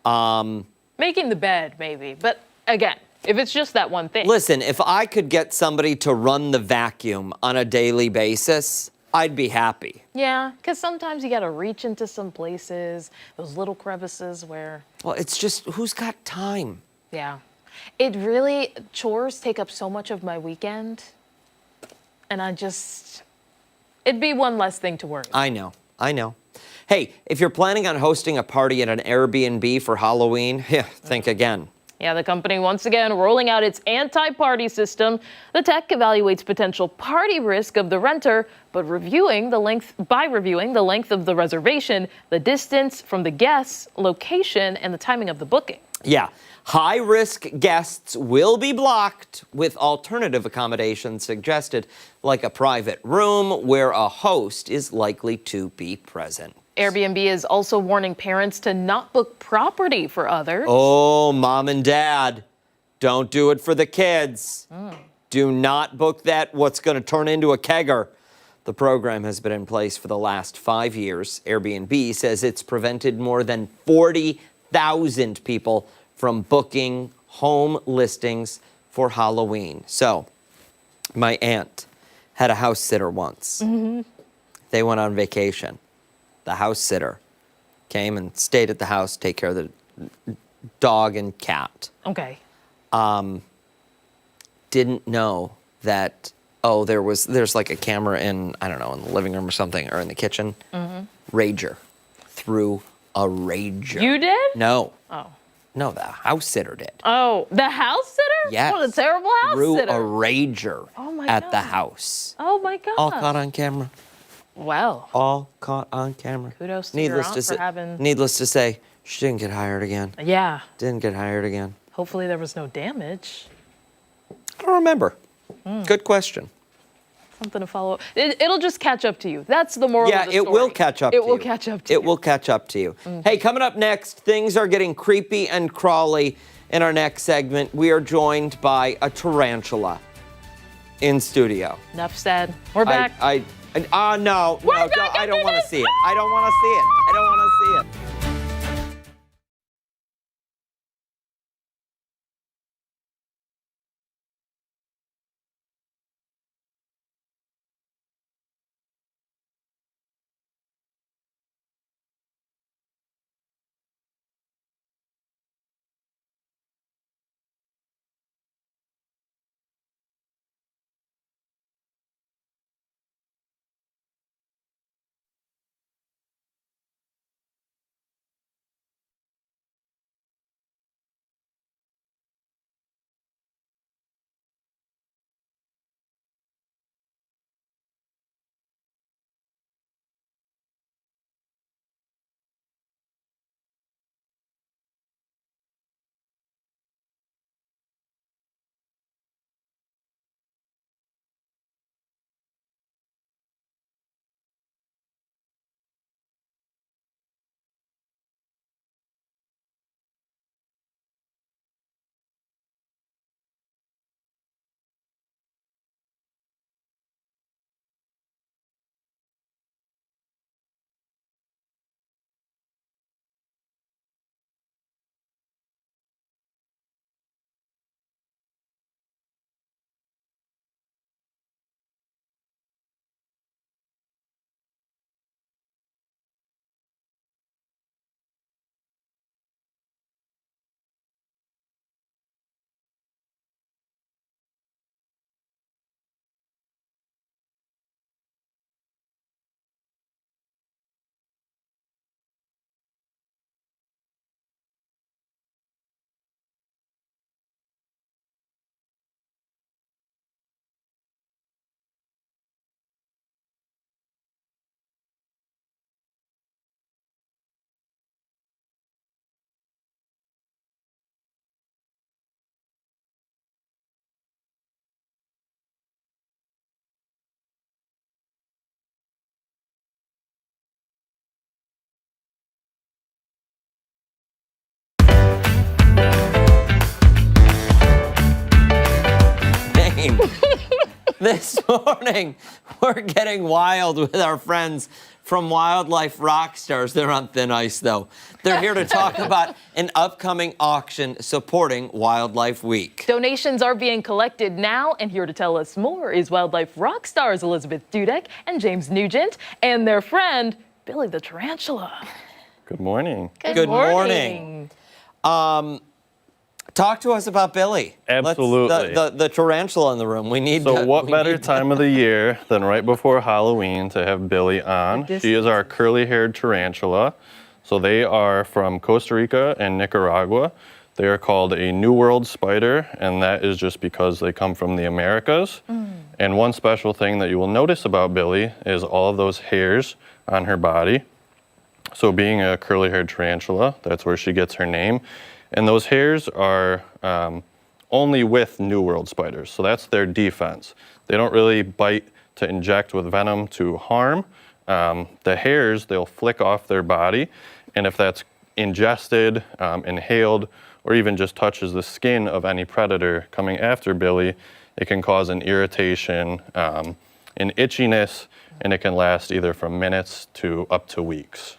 Making the bed, maybe. But again, if it's just that one thing. Listen, if I could get somebody to run the vacuum on a daily basis, I'd be happy. Yeah, because sometimes you got to reach into some places, those little crevices where. Well, it's just, who's got time? Yeah. Chores take up so much of my weekend. And it'd be one less thing to worry about. I know. Hey, if you're planning on hosting a party at an Airbnb for Halloween, think again. Yeah, the company once again rolling out its anti-party system. The tech evaluates potential party risk of the renter, but reviewing the length of the reservation, the distance from the guests, location, and the timing of the booking. Yeah, high-risk guests will be blocked with alternative accommodations suggested, like a private room where a host is likely to be present. Airbnb is also warning parents to not book property for others. Oh, mom and dad, don't do it for the kids. Do not book that, what's going to turn into a kegger. The program has been in place for the last 5 years. Airbnb says it's prevented more than 40,000 people from booking home listings for Halloween. So, my aunt had a house sitter once. They went on vacation. The house sitter came and stayed at the house, take care of the dog and cat. Okay. Didn't know that, there's like a camera in, I don't know, in the living room or something, or in the kitchen. Rager. Threw a rager. You did? No. Oh. No, the house sitter did. Oh, the house sitter? Yes. What a terrible house Threw sitter. a rager at the house. Oh my God. All caught on camera. Well. All caught on camera. Kudos to your aunt for having. Needless to say, she didn't get hired again. Yeah. Didn't get hired again. Hopefully there was no damage. I don't remember. Good question. Something to follow up. It'll just catch up to you. That's the moral of the story. Yeah, it will catch up to you. It will catch up to you. It will catch up to you. Hey, coming up next, things are getting creepy and crawly. In our next segment, we are joined by a tarantula in studio. Enough said. We're back. No, We're back I don't after want to this. see it. I don't want to see it. I don't want to see it. This morning, we're getting wild with our friends from Wildlife Rockstars. They're on thin ice, though. They're here to talk about an upcoming auction supporting Wildlife Week. Donations are being collected now, and here to tell us more is Wildlife Rockstars Elizabeth Dudek and James Nugent and their friend, Billy the Tarantula. Good morning. Good morning. Talk to us about Billy. Absolutely. The tarantula in the room. We need. So what better time of the year than right before Halloween to have Billy on? She is our curly-haired tarantula. So they are from Costa Rica and Nicaragua. They are called a New World spider, and that is just because they come from the Americas. And one special thing that you will notice about Billy is all of those hairs on her body. So being a curly-haired tarantula, that's where she gets her name. And those hairs are only with New World spiders, so that's their defense. They don't really bite to inject with venom to harm. The hairs, they'll flick off their body, and if that's ingested, inhaled, or even just touches the skin of any predator coming after Billy, it can cause an irritation, an itchiness, and it can last either from minutes to up to weeks.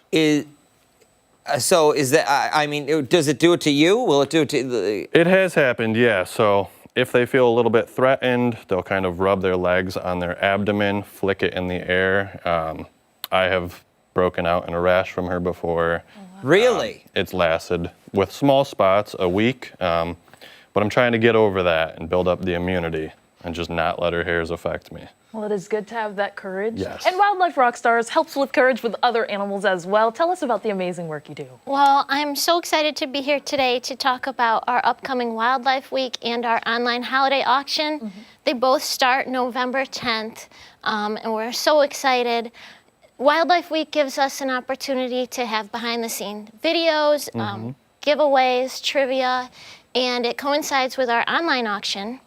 So is that, I mean, does it do it to you? Will it do it to It has happened, yeah. So if they feel a little bit threatened, they'll kind of rub their legs on their abdomen, flick it in the air. I have broken out in a rash from her before. Really? It's lasted with small spots a week, but I'm trying to get over that and build up the immunity and just not let her hairs affect me. Well, it is good to have that courage. Yes. And Wildlife Rockstars helps with courage with other animals as well. Tell us about the amazing work you do. Well, I'm so excited to be here today to talk about our upcoming Wildlife Week and our online holiday auction. They both start November 10th, and we're so excited. Wildlife Week gives us an opportunity to have behind-the-scenes videos, giveaways, trivia, and it coincides with our online auction.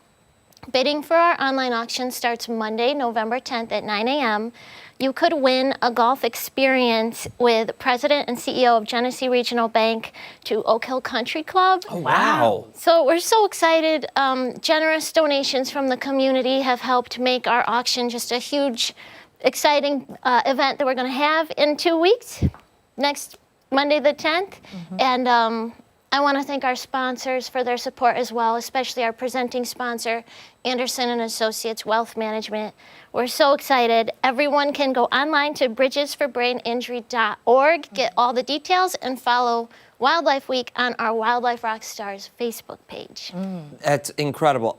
Bidding for our online auction starts Monday, November 10th at 9 a.m. You could win a golf experience with President and CEO of Genesee Regional Bank to Oak Hill Country Club. Oh, wow. So we're so excited. Generous donations from the community have helped make our auction just a huge, exciting event that we're going to have in 2 weeks, next Monday the 10th. And I want to thank our sponsors for their support as well, especially our presenting sponsor, Anderson & Associates Wealth Management. We're so excited. Everyone can go online to bridgesforbraininjury.org, get all the details, and follow Wildlife Week on our Wildlife Rockstars Facebook page. That's incredible.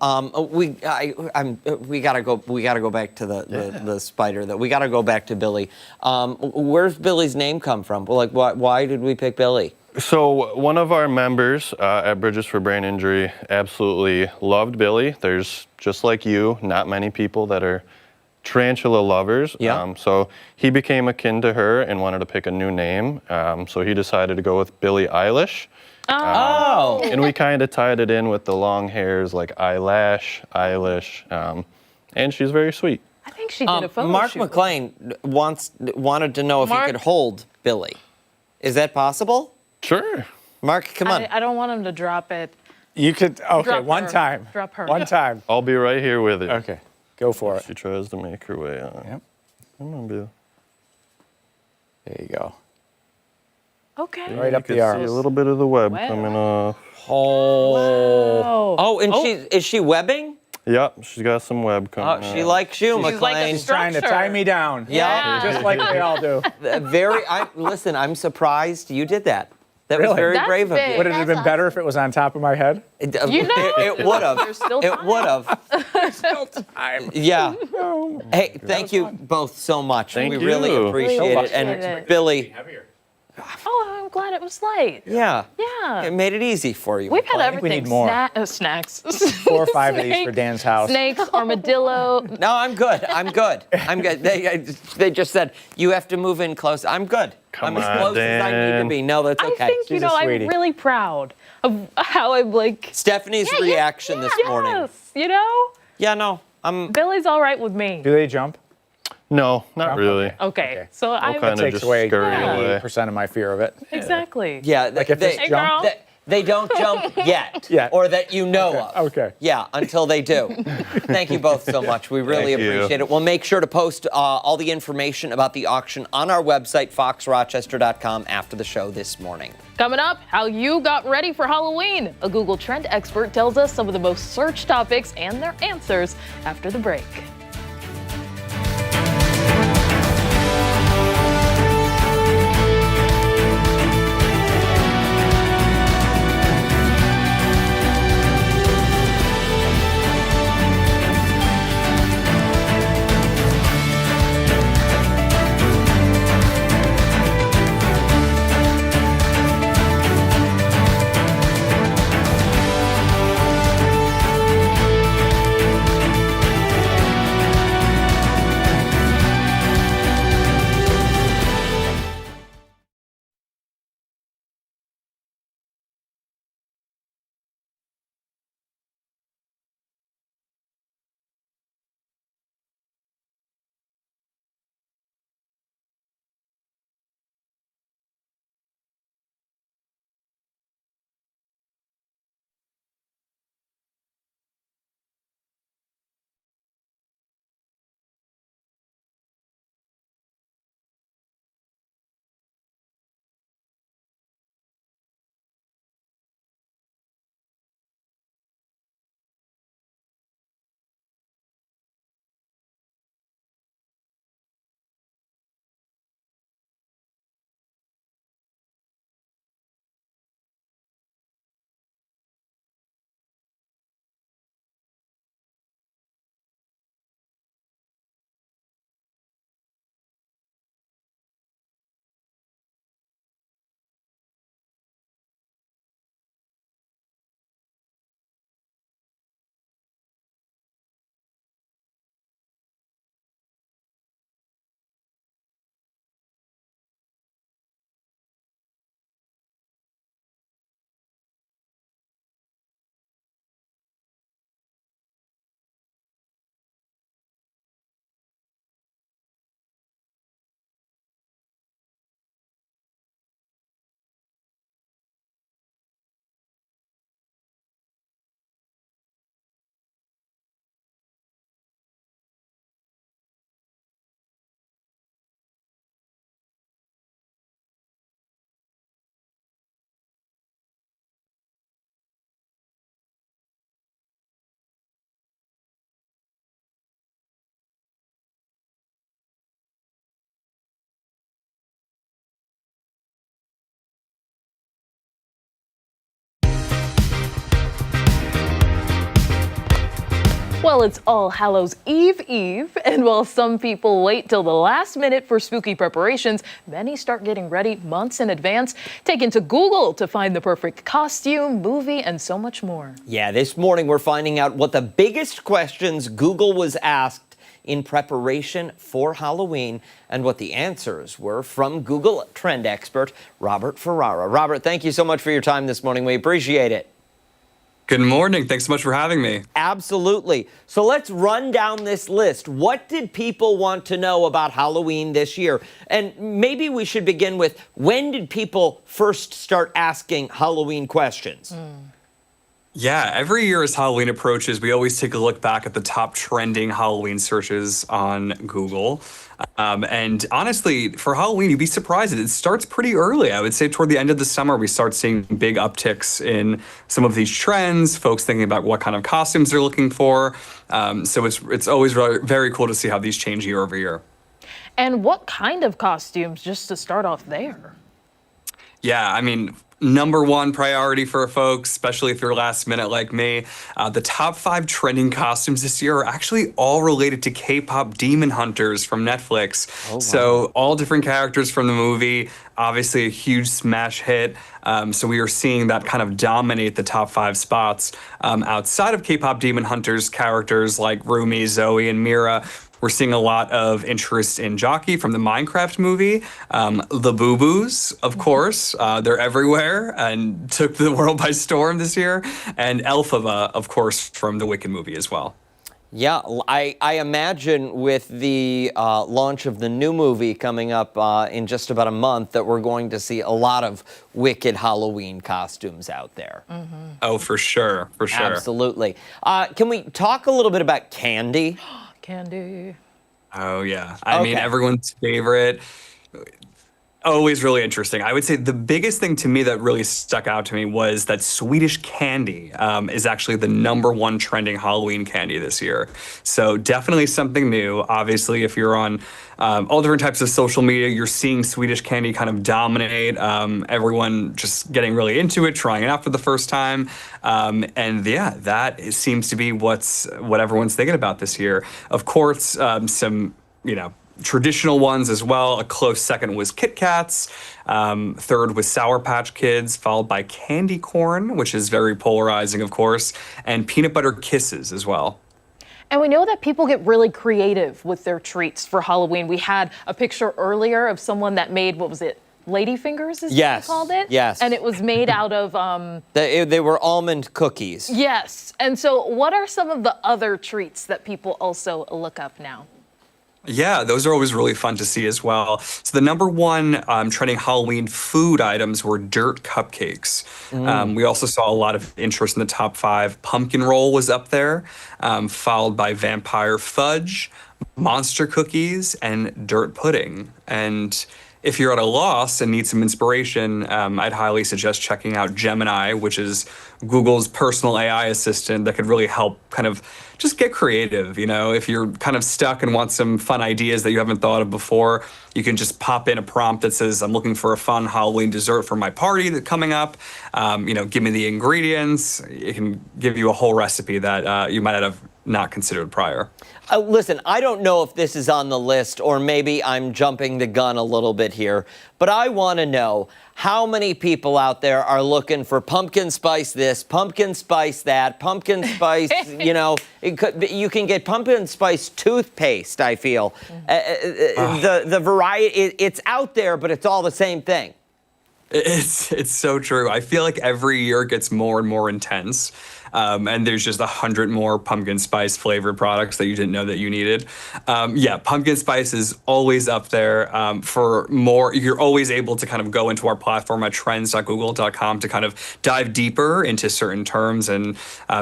We gotta go back to the spider. We gotta go back to Billy. Where's Billy's name come from? Like, why did we pick Billy? So one of our members at Bridges for Brain Injury absolutely loved Billy. There's, just like you, not many people that are tarantula lovers. Yeah. So he became akin to her and wanted to pick a new name. So he decided to go with Billie Eilish. Oh. And we kind of tied it in with the long hairs like eyelash, Eilish. And she's very sweet. I think she did a photo Mark shoot. McLean wanted to know if he could hold Billy. Is that possible? Sure. Mark, come on. I don't want him to drop it. You could, okay, Drop one her. time. Drop her. One time. I'll be right here with it. Okay, go for it. She tries to make her way on. Yep. Come on, Bill. There you go. Okay. Right You up can the see arms. a little bit of the web Wow. coming off. Oh, and is she webbing? Yep, she's got some web coming She out. likes you, She's like a McLean. Trying to tie me down. Yeah. Just like they all do. Listen, I'm surprised you did that. That was Really? very That's brave of big. you. Would it have been That's better if it was on top of my head? It There's would have. still It time. would have. Yeah. Hey, thank you both so much. Thank we really you. appreciate Really it. appreciate And it. Billy, Oh, I'm glad it was light. yeah, Yeah. it made it easy for you. We've had I think we everything. need more. Snacks. 4 or 5 of these for Snakes. Dan's house. Snakes, armadillo. No, I'm good. I'm good. I'm good. They just said you have to move in close. I'm good. Come I'm as on, close as I need to Dan. be. No, that's I okay. think, She's a I'm sweetie. really proud of how I'm like, Stephanie reaction this morning. yes, you know? Yeah, no, I'm. Billy's all right with me. Do they jump? No, not really. Okay, so I'll I kind of Takes just away scurry away. 80% of my fear of it. exactly. Yeah, Like if this Hey, jump, girl. They don't jump yet, or that you know of. Okay. Yeah, until they do. Thank you both so much. We really appreciate it. We'll make sure to post all the information about the auction on our website, foxrochester.com, after the show this morning. Coming up, how you got ready for Halloween. A Google Trend expert tells us some of the most searched topics and their answers after the break. Well, it's All Hallows Eve, and while some people wait till the last minute for spooky preparations, many start getting ready months in advance, taking to Google to find the perfect costume, movie, and so much more. Yeah, this morning we're finding out what the biggest questions Google was asked in preparation for Halloween and what the answers were from Google Trend expert Robert Ferrara. Robert, thank you so much for your time this morning. We appreciate it. Good morning. Thanks so much for having me. Absolutely. So let's run down this list. What did people want to know about Halloween this year? And maybe we should begin with, when did people first start asking Halloween questions? Yeah, every year as Halloween approaches, we always take a look back at the top trending Halloween searches on Google. And honestly, for Halloween, you'd be surprised. It starts pretty early. I would say toward the end of the summer, we start seeing big upticks in some of these trends, folks thinking about what kind of costumes they're looking for. So it's always very cool to see how these change year over year. And what kind of costumes, just to start off there? Yeah, I mean, number one priority for folks, especially if you're last minute like me, the top 5 trending costumes this year are actually all related to K-pop Demon Hunters from Netflix. Oh, wow. So all different characters from the movie, obviously a huge smash hit. So we are seeing that kind of dominate the top 5 spots. Outside of K-pop Demon Hunters, characters like Rumi, Zoe, and Mira, we're seeing a lot of interest in Jockey from the Minecraft movie. The Boo Boos, of course, they're everywhere and took the world by storm this year. And Elphaba, of course, from the Wicked movie as well. Yeah, I imagine with the launch of the new movie coming up in just about a month that we're going to see a lot of wicked Halloween costumes out there. Oh, for sure, for sure. Absolutely. Can we talk a little bit about candy? Candy. Oh yeah, I mean Okay. everyone's favorite. Always really interesting. I would say the biggest thing to me that really stuck out to me was that Swedish candy is actually the #1 trending Halloween candy this year. So definitely something new. Obviously, if you're on all different types of social media, you're seeing Swedish candy kind of dominate. Everyone just getting really into it, trying it out for the first time. And yeah, that seems to be what everyone's thinking about this year. Of course, some, traditional ones as well. A close second was Kit Kats. Third was Sour Patch Kids, followed by candy corn, which is very polarizing, of course, and peanut butter kisses as well. And we know that people get really creative with their treats for Halloween. We had a picture earlier of someone that made, what was it? Lady fingers is Yes, what they called it? yes. And it was made out of... They were almond cookies. Yes. And so what are some of the other treats that people also look up now? Yeah, those are always really fun to see as well. So the #1 trending Halloween food items were dirt cupcakes. We also saw a lot of interest in the top 5. Pumpkin roll was up there, followed by vampire fudge, monster cookies, and dirt pudding. And if you're at a loss and need some inspiration, I'd highly suggest checking out Gemini, which is Google's personal AI assistant that could really help kind of just get creative. If you're kind of stuck and want some fun ideas that you haven't thought of before, you can just pop in a prompt that says, I'm looking for a fun Halloween dessert for my party that's coming up. Give me the ingredients. It can give you a whole recipe that you might have not considered prior. Listen, I don't know if this is on the list or maybe I'm jumping the gun a little bit here, but I want to know how many people out there are looking for pumpkin spice this, pumpkin spice that, pumpkin spice, you can get pumpkin spice toothpaste, I feel. The variety, it's out there, but it's all the same thing. It's so true. I feel like every year it gets more and more intense. And there's just 100 more pumpkin spice flavored products that you didn't know that you needed. Yeah, pumpkin spice is always up there. For more, you're always able to kind of go into our platform at trends.google.com to kind of dive deeper into certain terms and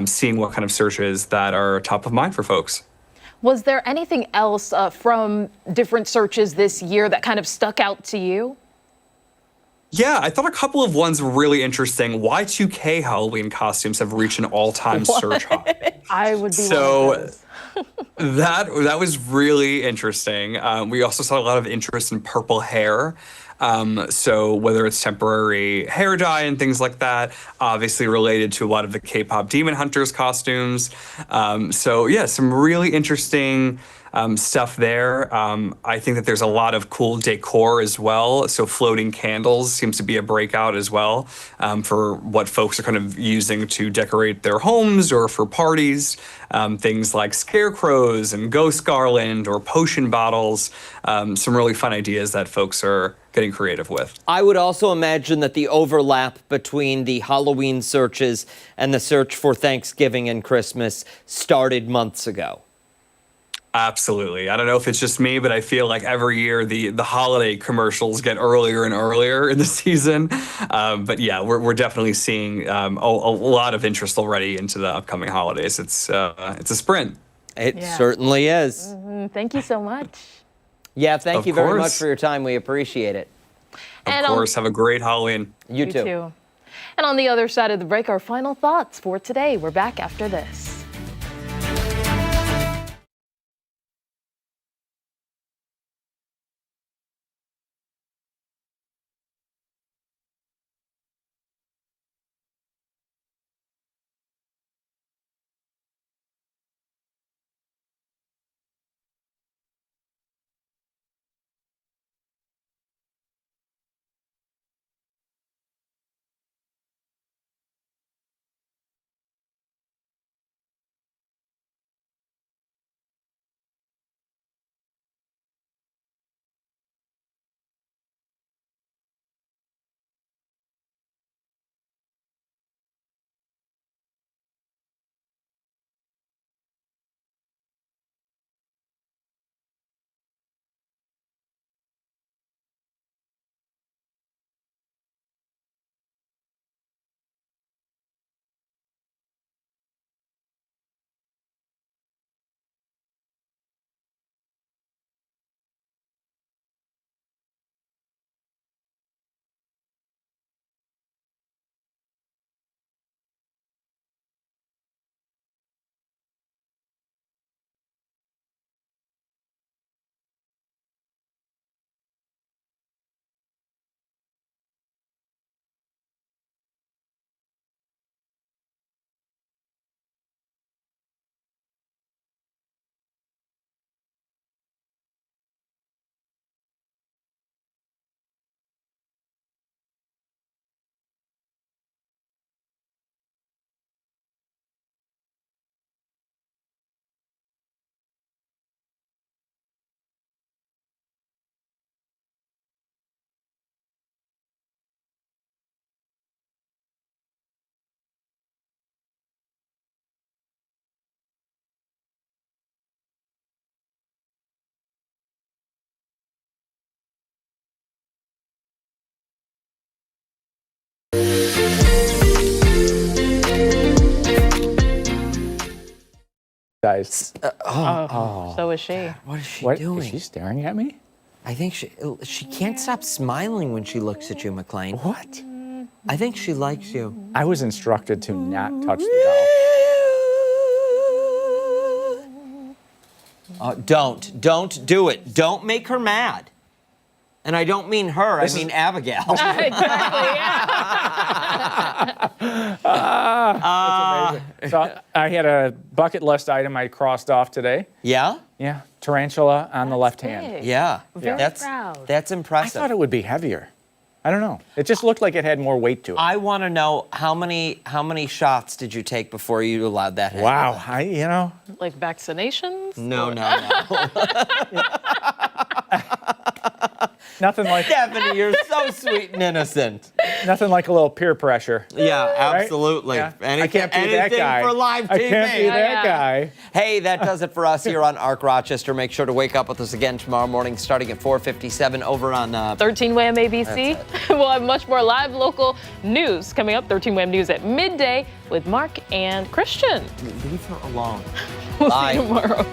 seeing what kind of searches that are top of mind for folks. Was there anything else from different searches this year that kind of stuck out to you? Yeah, I thought a couple of ones were really interesting. Y2K Halloween costumes have reached an all-time search high. I would be so one of those. that was really interesting. We also saw a lot of interest in purple hair. So whether it's temporary hair dye and things like that, obviously related to a lot of the K-pop Demon Hunters costumes. So yeah, some really interesting stuff there. I think that there's a lot of cool decor as well. So floating candles seems to be a breakout as well for what folks are kind of using to decorate their homes or for parties. Things like scarecrows and ghost garland or potion bottles. Some really fun ideas that folks are getting creative with. I would also imagine that the overlap between the Halloween searches and the search for Thanksgiving and Christmas started months ago. Absolutely. I don't know if it's just me, but I feel like every year the holiday commercials get earlier and earlier in the season. But yeah, we're definitely seeing a lot of interest already into the upcoming holidays. It's a sprint. It certainly is. Thank you so much. Yeah, thank you very much course. for your time. We appreciate it. Of course. Have a great Halloween. You too. And on the other side of the break, our final thoughts for today. We're back after this. So is she. What is she What doing? is she staring at me? I think she can't stop smiling when she looks at you, McLean. What? I think she likes you. I was instructed to not touch the doll. Don't do it. Don't make her mad. And I don't mean her, I mean Abigail. Exactly, yeah. That's amazing. So I had a bucket list item I crossed off today. Yeah? Yeah, tarantula on the left hand. big. Yeah. Very That's proud. That's I impressive. thought it would be heavier. I don't know. It just looked like it had more weight to it. I want to know how many shots did you take before you allowed that? Wow, Like vaccinations? No. Nothing like Stephanie, you're so sweet and innocent. nothing like a little peer pressure. Yeah, absolutely. Yeah. I Anything, can't be that anything guy. for live TV. I can't be that guy. Hey, that does it for us here on Arc Rochester. Make sure to wake up with us again tomorrow morning starting at 4:57 over on 13 Wham ABC. We'll have much more live local news coming up. 13 Wham News at midday with Mark and Christian. Leave her alone. We'll Bye. see you tomorrow.